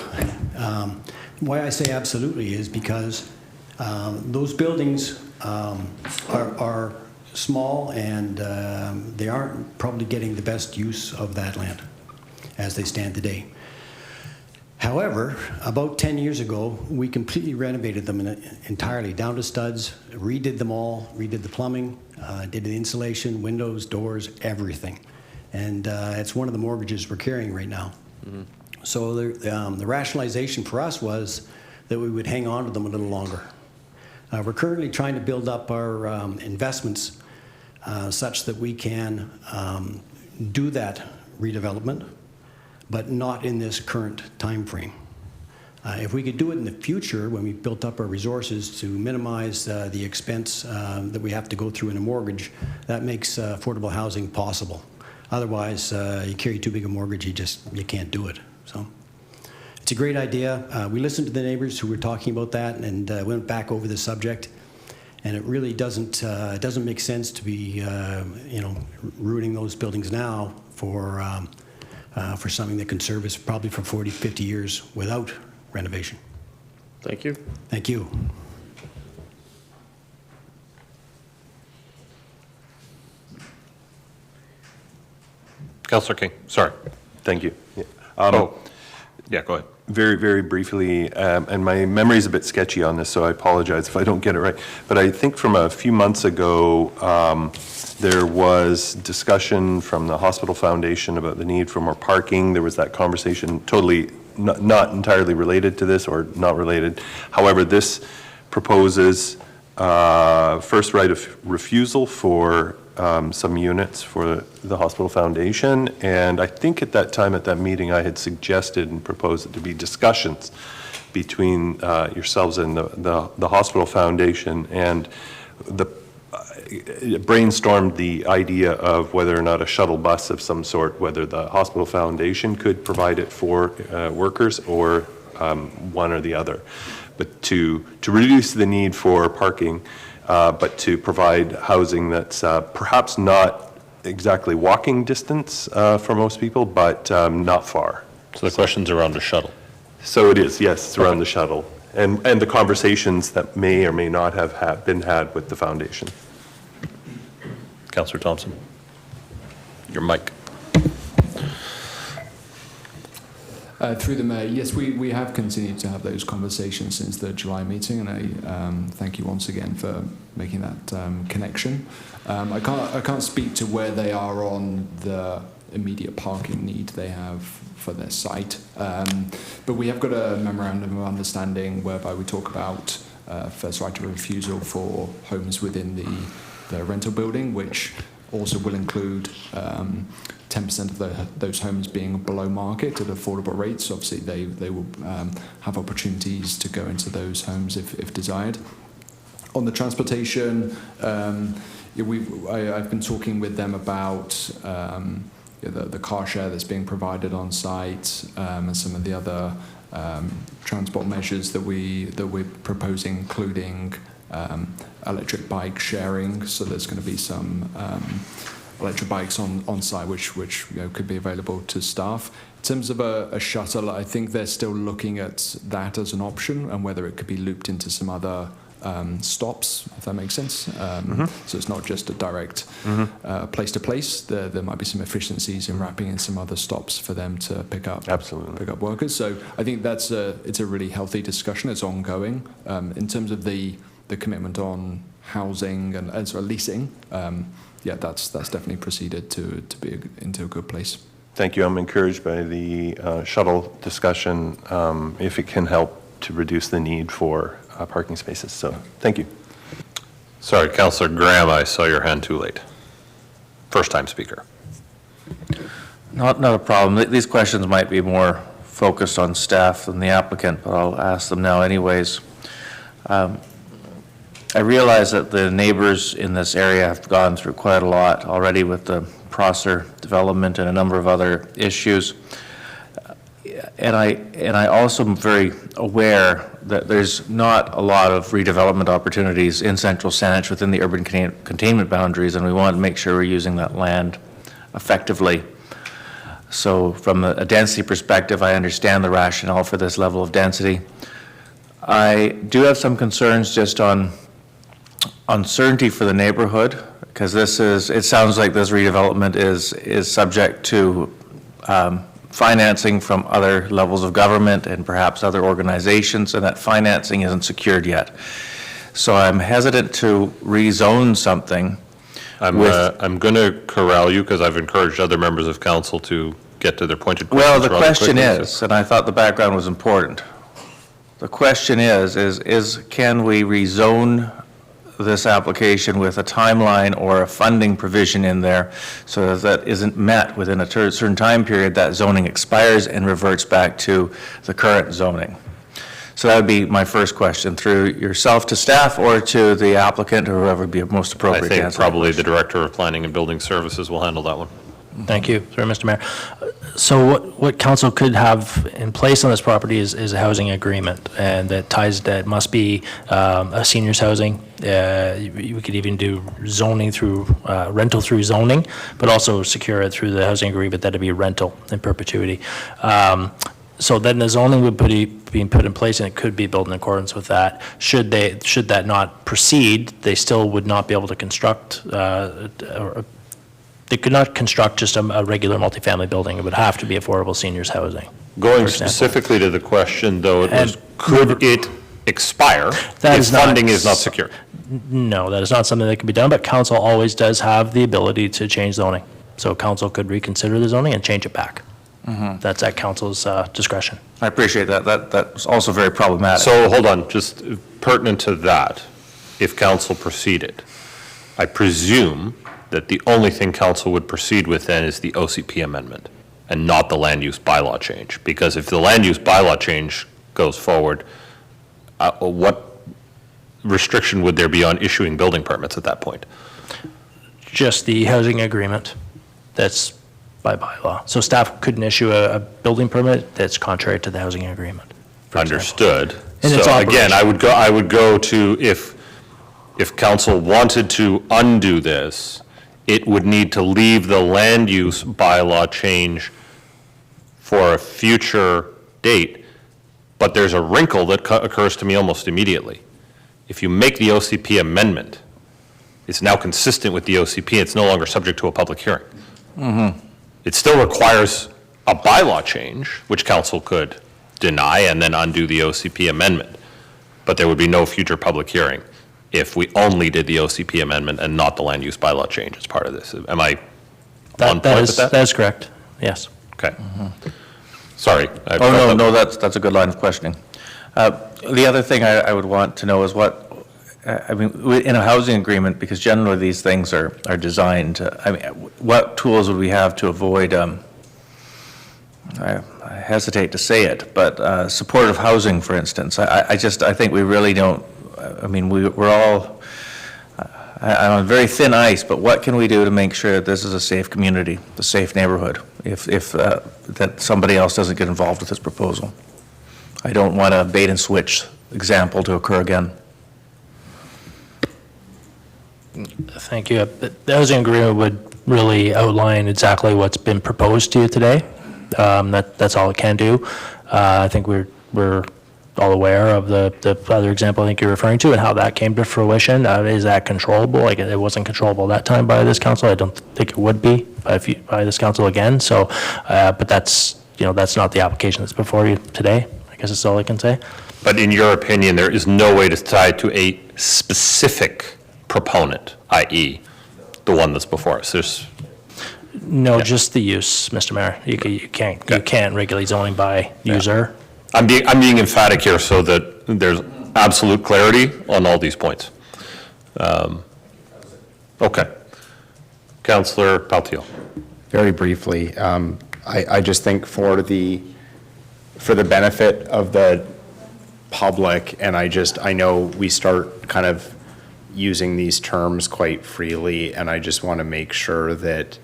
Why I say absolutely is because those buildings are small, and they aren't probably getting the best use of that land as they stand today. However, about 10 years ago, we completely renovated them entirely, down to studs, redid them all, redid the plumbing, did the insulation, windows, doors, everything. And it's one of the mortgages we're carrying right now. Mm-hmm. So the rationalization for us was that we would hang on to them a little longer. We're currently trying to build up our investments such that we can do that redevelopment, but not in this current time frame. If we could do it in the future, when we've built up our resources to minimize the expense that we have to go through in a mortgage, that makes affordable housing possible. Otherwise, you carry too big a mortgage, you can't do it. So it's a great idea. We listened to the neighbors who were talking about that and went back over the subject. And it really doesn't make sense to be ruining those buildings now for something that can service probably for 40, 50 years without renovation. Thank you. Thank you. Councillor King, sorry. Thank you. Yeah. Yeah, go ahead. Very, very briefly, and my memory is a bit sketchy on this, so I apologize if I don't get it right. But I think from a few months ago, there was discussion from the Hospital Foundation about the need for more parking. There was that conversation, totally not entirely related to this, or not related. However, this proposes first right of refusal for some units for the Hospital Foundation, and I think at that time, at that meeting, I had suggested and proposed it to be discussions between yourselves and the Hospital Foundation, and brainstormed the idea of whether or not a shuttle bus of some sort, whether the Hospital Foundation could provide it for workers, or one or the other, but to reduce the need for parking, but to provide housing that's perhaps not exactly walking distance for most people, but not far. So the question's around the shuttle. So it is, yes, it's around the shuttle, and the conversations that may or may not have been had with the foundation. Councillor Thompson, your mic. Through the Mayor, yes, we have continued to have those conversations since the July meeting, and I thank you once again for making that connection. I can't speak to where they are on the immediate parking need they have for their site, but we have got a memorandum of understanding whereby we talk about first right of refusal for homes within the rental building, which also will include 10% of those homes being below market at affordable rates. Obviously, they will have opportunities to go into those homes if desired. On the transportation, I've been talking with them about the car share that's being provided on site, and some of the other transport measures that we're proposing, including electric bike sharing. So there's going to be some electric bikes on site, which could be available to staff. In terms of a shuttle, I think they're still looking at that as an option, and whether it could be looped into some other stops, if that makes sense. So it's not just a direct place to place. There might be some efficiencies in wrapping in some other stops for them to pick up workers. So I think it's a really healthy discussion. It's ongoing. In terms of the commitment on housing and sort of leasing, that's definitely proceeded to be into a good place. Thank you. I'm encouraged by the shuttle discussion, if it can help to reduce the need for parking spaces. So thank you. Sorry, Councillor Graham, I saw your hand too late. First time speaker. Not a problem. These questions might be more focused on staff than the applicant, but I'll ask them now anyways. I realize that the neighbors in this area have gone through quite a lot already with the Prosser development and a number of other issues. And I also am very aware that there's not a lot of redevelopment opportunities in Central Saanich within the urban containment boundaries, and we want to make sure we're using that land effectively. So from a density perspective, I understand the rationale for this level of density. I do have some concerns just on uncertainty for the neighborhood, because it sounds like this redevelopment is subject to financing from other levels of government and perhaps other organizations, and that financing isn't secured yet. So I'm hesitant to rezone something. I'm going to corral you because I've encouraged other members of council to get to their pointed questions. Well, the rather question quickly, is, and I thought the background was important, the question is can we rezone this application with a timeline or a funding provision in there so that isn't met within a certain time period, that zoning expires and reverts back to the current zoning? So that would be my first question, through yourself to staff or to the applicant or whoever would be most appropriate I to think answer. probably the Director of Planning and Building Services will handle that one. Thank you, sorry, Mr. Mayor. So what council could have in place on this property is a housing agreement, and that must be a seniors housing. We could even do zoning through, rental through zoning, but also secure it through the housing agreement that it'd be rental in perpetuity. So then the zoning would be put in place, and it could be built in accordance with that. Should that not proceed, they still would not be able to construct they could not construct just a regular multifamily building. It would have to be affordable seniors housing. Going specifically to the question, though, could it expire if funding is not secure? No, that is not something that can be done, but council always does have the ability to change zoning. So council could reconsider the zoning and change it back. That's at council's discretion. I appreciate that. That's also very problematic. So hold on, just pertinent to that, if council proceeded, I presume that the only thing council would proceed with then is the OCP amendment and not the land use bylaw change. Because if the land use bylaw change goes forward, what restriction would there be on issuing building permits at that point? Just the housing agreement that's by bylaw. So staff couldn't issue a building permit that's contrary to the housing agreement. Understood. And so it's again, I would go to, if council wanted to undo this, it would need to leave the land use bylaw change for a future date. But there's a wrinkle that occurs to me almost immediately. If you make the OCP amendment, it's now consistent with the OCP. It's no longer subject to a public hearing. It still requires a bylaw change, which council could deny and then undo the OCP amendment. But there would be no future public hearing if we only did the OCP amendment and not the land use bylaw change as part of this. Am I on point with that? That is correct, yes. Okay. Sorry. No, that's a good line of questioning. The other thing I would want to know is in a housing agreement, because generally these things are designed, what tools would we have to avoid, I hesitate to say it, but supportive housing, for instance. I think we really don't, we're all on very thin ice, but what can we do to make sure that this is a safe community, a safe neighborhood, if that somebody else doesn't get involved with this proposal? I don't want a bait and switch example to occur again. Thank you. The housing agreement would really outline exactly what's been proposed to you today. That's all it can do. I think we're all aware of the other example I think you're referring to and how that came to fruition. Is that controllable? Like, it wasn't controllable that time by this council. I don't think it would be by this council again. So, but that's not the application that's before you today. I guess that's all I can say. But in your opinion, there is no way to tie it to a specific proponent, i.e. the one that's before us. No, just the use, Mr. Mayor. You can't regulate zoning by user. I'm being emphatic here so that there's absolute clarity on all these points. Okay. Councillor Paltiel. Very briefly, I just think for the benefit of the public, and I know we start kind of using these terms quite freely, and I just want to make sure that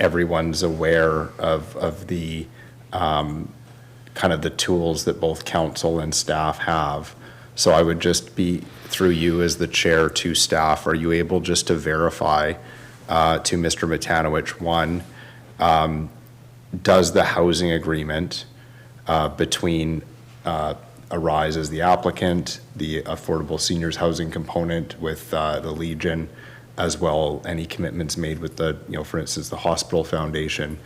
everyone's aware of the kind of the tools that both council and staff have. So I would just be, through you as the chair to staff, are you able just to verify to Mr. Matanowicz, one, does the housing agreement between Arise as the applicant, the Affordable Seniors Housing component with the Legion, as well any commitments made with the, for instance, the Hospital Foundation,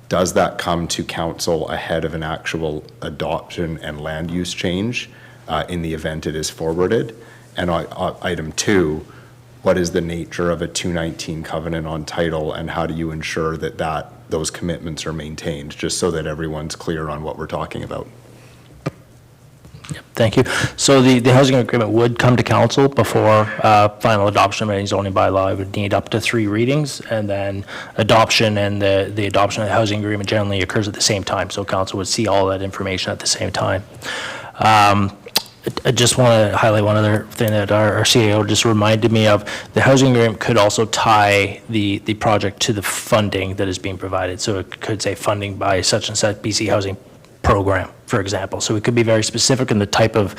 does that come to council ahead of an actual adoption and land use change in the event it is forwarded? And item 2, what is the nature of a 219 covenant on title, and how do you ensure that those commitments are maintained, just so that everyone's clear on what we're talking about? Thank you. So the housing agreement would come to council before final adoption of any zoning bylaw. It would need up to 3 readings, and then adoption and the adoption of the housing agreement generally occurs at the same time. So council would see all that information at the same time. I just want to highlight one other thing that our CAO just reminded me of. The housing agreement could also tie the project to the funding that is being provided. So it could say funding by such and such BC Housing Program, for example. So it could be very specific in the type of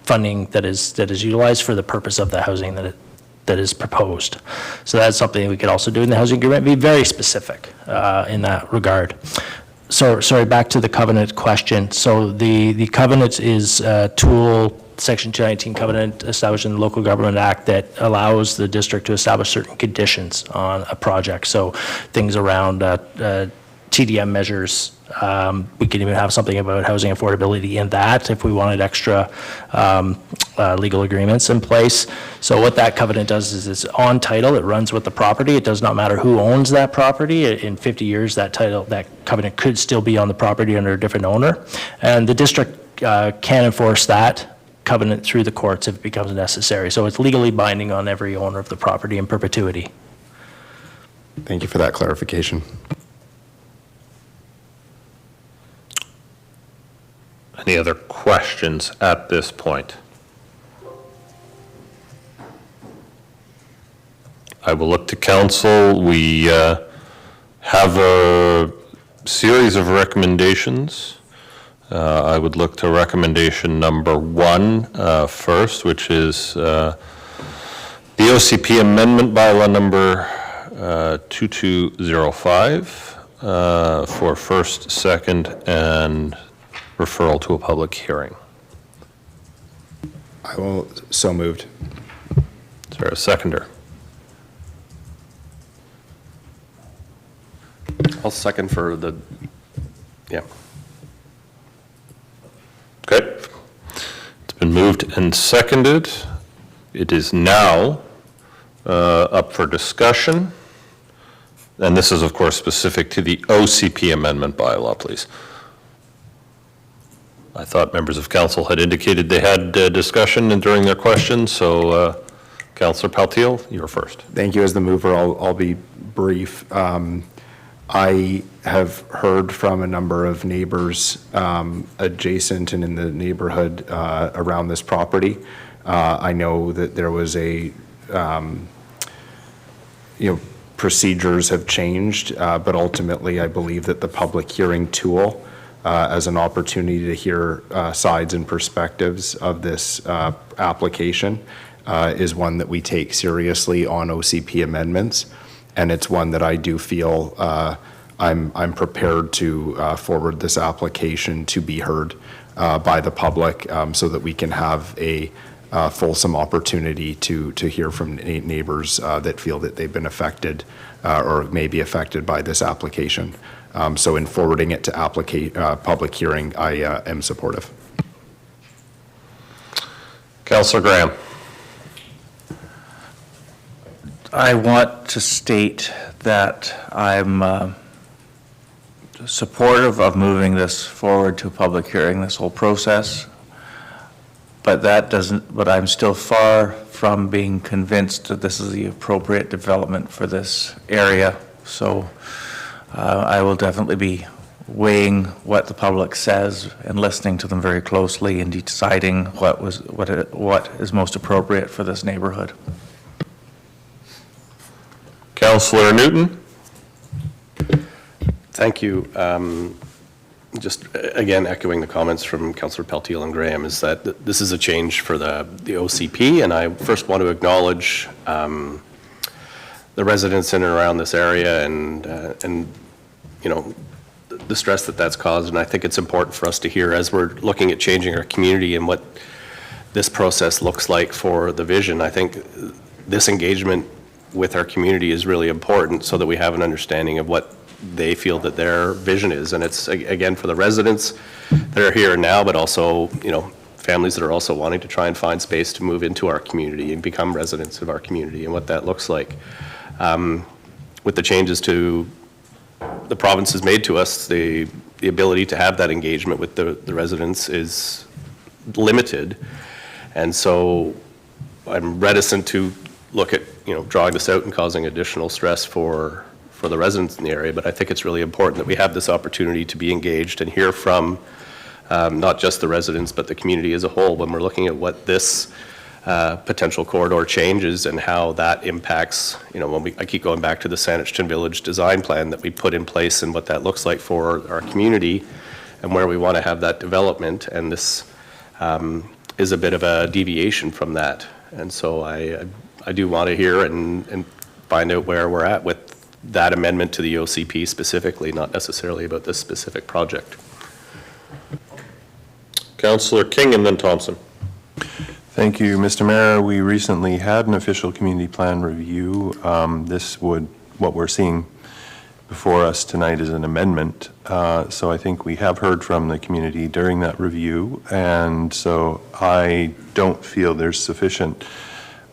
funding that is utilized for the purpose of the housing that is proposed. So that's something we could also do in the housing agreement, be very specific in that regard. So, sorry, back to the covenant question. So the covenant is a tool, Section 219 covenant established in the Local Government Act that allows the district to establish certain conditions on a project. So things around TDM measures. We can even have something about housing affordability in that if we wanted extra legal agreements in place. So what that covenant does is it's on title, it runs with the property. It does not matter who owns that property. In 50 years, that covenant could still be on the property under a different owner. And the district can enforce that covenant through the courts if it becomes necessary. So it's legally binding on every owner of the property in perpetuity. Thank you for that clarification. Any other questions at this point? I will look to council. We have a series of recommendations. I would look to recommendation number 1 first, which is the OCP amendment bylaw number 2205 for first, second, and referral to a public hearing. I will, so moved. Is there a seconder? I'll second for the, yeah. Okay. It's been moved and seconded. It is now up for discussion. And this is, of course, specific to the OCP amendment bylaw, please. I thought members of council had indicated they had discussion during their questions, so Councillor Paltiel, you're first. Thank you. As the mover, I'll be brief. I have heard from a number of neighbors adjacent and in the neighborhood around this property. I know that there was procedures have changed, but ultimately I believe that the public hearing tool as an opportunity to hear sides and perspectives of this application is one that we take seriously on OCP amendments. And it's one that I do feel I'm prepared to forward this application to be heard by the public so that we can have a fulsome opportunity to hear from neighbors that feel that they've been affected or may be affected by this application. So in forwarding it to public hearing, I am supportive. Councillor Graham. I want to state that I'm supportive of moving this forward to a public hearing, this whole process, but I'm still far from being convinced that this is the appropriate development for this area. So I will definitely be weighing what the public says and listening to them very closely and deciding what is most appropriate for this neighborhood. Councillor Newton. Thank you. Just again, echoing the comments from Councillor Peltiel and Graham, is that this is a change for the OCP, and I first want to acknowledge the residents in and around this area and the stress that that's caused, and I think it's important for us to hear as we're looking at changing our community and what this process looks like for the vision. I think this engagement with our community is really important so that we have an understanding of what they feel that their vision is. And it's, again, for the residents that are here now, but also, families that are also wanting to try and find space to move into our community and become residents of our community and what that looks like. With the changes to the province has made to us, the ability to have that engagement with the residents is limited. And so I'm reticent to look at, drawing this out and causing additional stress for the residents in the area, but I think it's really important that we have this opportunity to be engaged and hear from not just the residents, but the community as a whole when we're looking at what this potential corridor changes and how that impacts, I keep going back to the Saanich Village design plan that we put in place and what that looks like for our community and where we want to have that development. And this is a bit of a deviation from that. And so I do want to hear and find out where we're at with that amendment to the OCP specifically, not necessarily about this specific project. Councillor King and then Thompson. Thank you, Mr. Mayor. We recently had an official community plan review. What we're seeing before us tonight is an amendment. So I think we have heard from the community during that review, and so I don't feel there's sufficient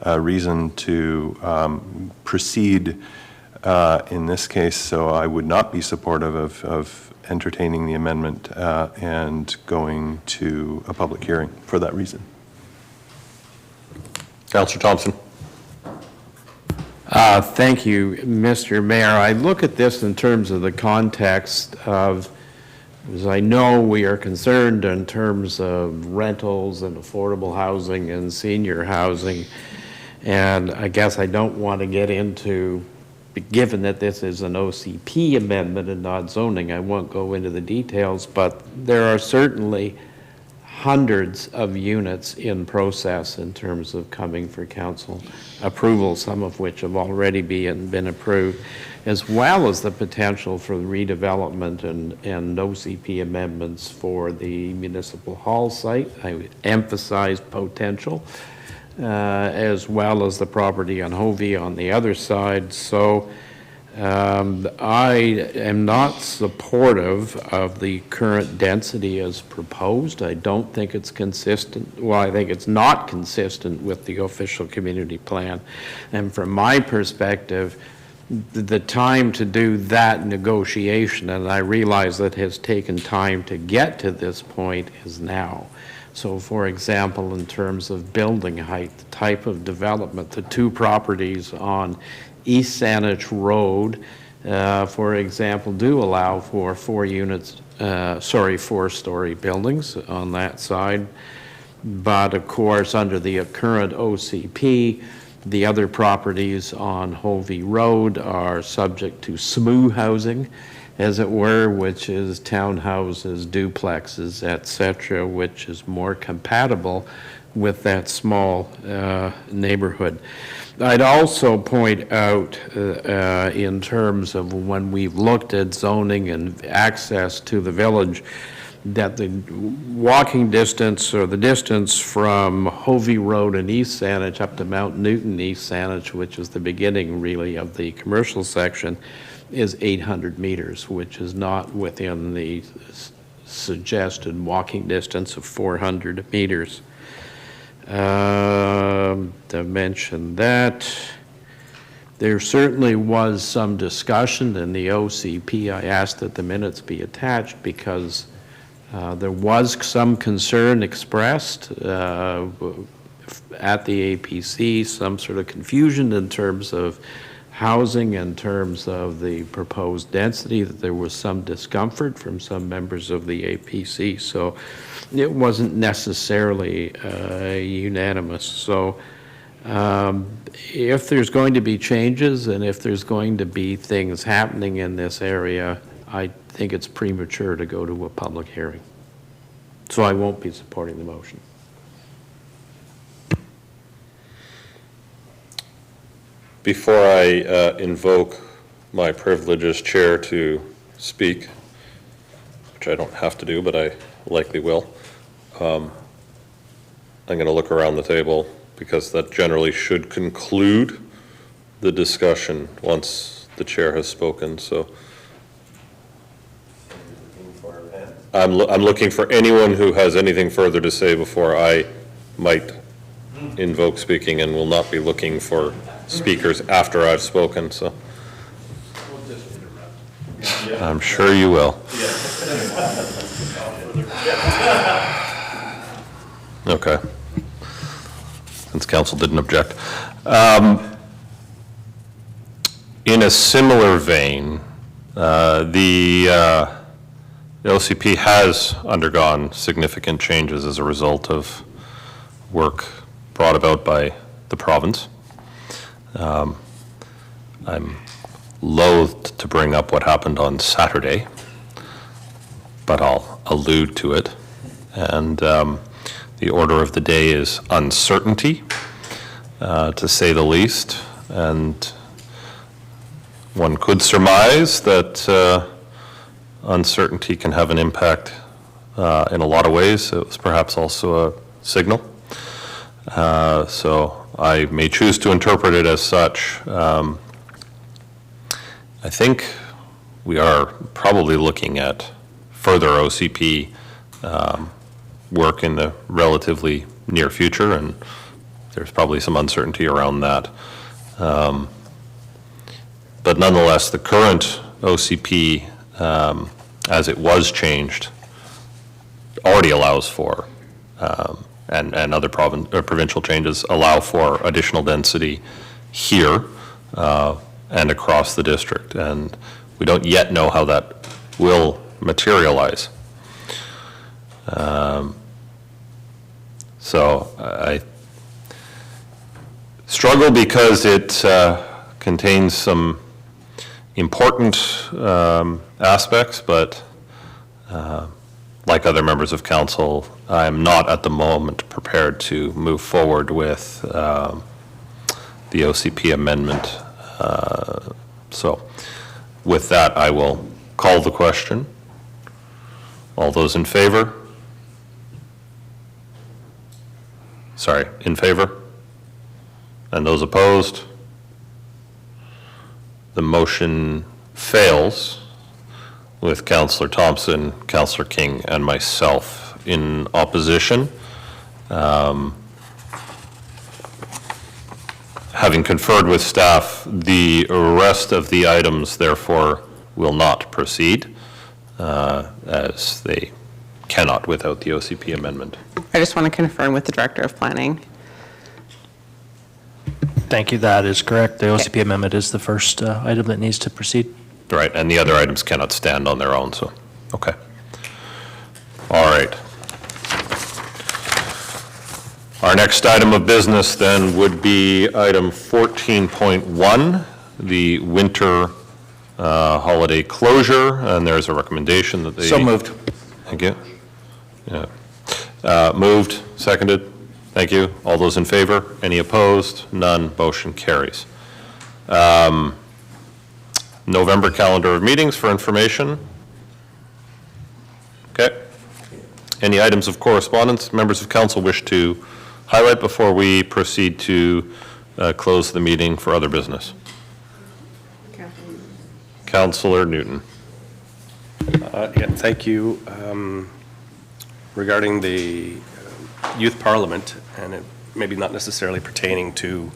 reason to proceed in this case, so I would not be supportive of entertaining the amendment and going to a public hearing for that reason. Councillor Thompson. Thank you, Mr. Mayor. I look at this in terms of the context of, as I know we are concerned in terms of rentals and affordable housing and senior housing, and I guess I don't want to get into, given that this is an OCP amendment and not zoning, I won't go into the details, but there are certainly hundreds of units in process in terms of coming for council approval, some of which have already been approved, as well as the potential for redevelopment and OCP amendments for the municipal hall site. I would emphasize potential, as well as the property on Hovey on the other side. So I am not supportive of the current density as proposed. I don't think it's consistent. Well, I think it's not consistent with the official community plan. And from my perspective, the time to do that negotiation, and I realize that has taken time to get to this point, is now. So for example, in terms of building height, the type of development, the two properties on East Saanich Road, for example, do allow for 4-story buildings on that side. But of course, under the current OCP, the other properties on Hovey Road are subject to SMU housing, as it were, which is townhouses, duplexes, etc., which is more compatible with that small neighborhood. I'd also point out in terms of when we've looked at zoning and access to the village, that the walking distance or the distance from Hovey Road in East Saanich up to Mount Newton East Saanich, which is the beginning really of the commercial section, is 800 meters, which is not within the suggested walking distance of 400 meters. To mention that, there certainly was some discussion in the OCP. I asked that the minutes be attached because there was some concern expressed at the APC, some sort of confusion in terms of housing, in terms of the proposed density, that there was some discomfort from some members of the APC. So it wasn't necessarily unanimous. So if there's going to be changes and if there's going to be things happening in this area, I think it's premature to go to a public hearing. So I won't be supporting the motion. Before I invoke my privilege as chair to speak, which I don't have to do, but I likely will, I'm going to look around the table because that generally should conclude the discussion once the chair has spoken. So I'm looking for anyone who has anything further to say before I might invoke speaking, and will not be looking for speakers after I've spoken. So I'm sure you will. Okay. Since council didn't object. In a similar vein, the OCP has undergone significant changes as a result of work brought about by the province. I'm loath to bring up what happened on Saturday, but I'll allude to it. And the order of the day is uncertainty, to say the least. And one could surmise that uncertainty can have an impact in a lot of ways. It was perhaps also a signal. So I may choose to interpret it as such. I think we are probably looking at further OCP work in the relatively near future, and there's probably some uncertainty around that. But nonetheless, the current OCP, as it was changed, already allows for, and other provincial changes allow for additional density here and across the district. And we don't yet know how that will materialize. So I struggle because it contains some important aspects, but like other members of council, I'm not at the moment prepared to move forward with the OCP amendment. So with that, I will call the question. All those in favor? Sorry, in favor? And those opposed? The motion fails with Councillor Thompson, Councillor King, and myself in opposition. Having conferred with staff, the rest of the items, therefore, will not proceed, as they cannot without the OCP amendment. I just want to confirm with the Director of Planning. Thank you, that is correct. The OCP amendment is the first item that needs to proceed. Right, and the other items cannot stand on their own, so, okay. All right. Our next item of business then would be item 14.1, the winter holiday closure, and there's a recommendation that they... So moved. Thank you. Yeah. Moved, seconded. Thank you. All those in favor? Any opposed? None. Motion carries. November calendar of meetings for information. Okay. Any items of correspondence members of council wish to highlight before we proceed to close the meeting for other business? Councillor Newton. Yeah, thank you. Regarding the youth parliament, and it maybe not necessarily pertaining to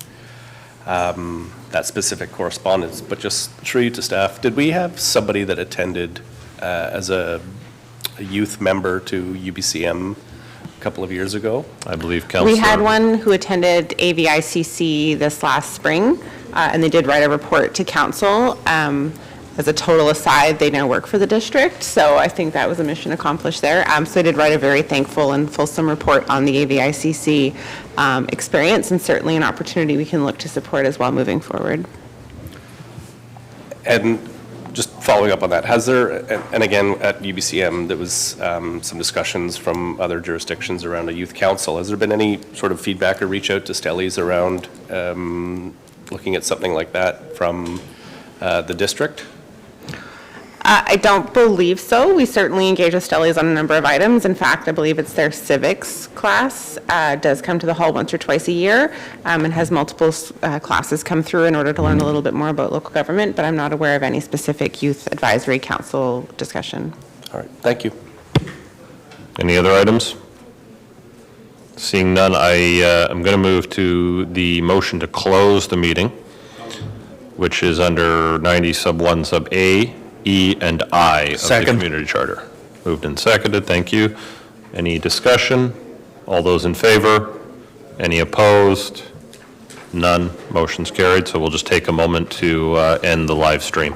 that specific correspondence, but just through you to staff, did we have somebody that attended as a youth member to UBCM a couple of years ago? I believe Councillor... We had one who attended AVICC this last spring, and they did write a report to council. As a total aside, they now work for the district, so I think that was a mission accomplished there. So they did write a very thankful and fulsome report on the AVICC experience, and certainly an opportunity we can look to support as well moving forward. And just following up on that, has there, and again, at UBCM, there was some discussions from other jurisdictions around a youth council. Has there been any sort of feedback or reach out to Stellies around looking at something like that from the district? I don't believe so. We certainly engage with Stellies on a number of items. In fact, I believe it's their civics class, does come to the hall once or twice a year, and has multiple classes come through in order to learn a little bit more about local government, but I'm not aware of any specific youth advisory council discussion. All right, thank you. Any other items? Seeing none, I am going to move to the motion to close the meeting, which is under 90 sub 1 sub A, E, and I of the community charter. Moved and seconded, thank you. Any discussion? All those in favor? Any opposed? None. Motion's carried, so we'll just take a moment to end the live stream.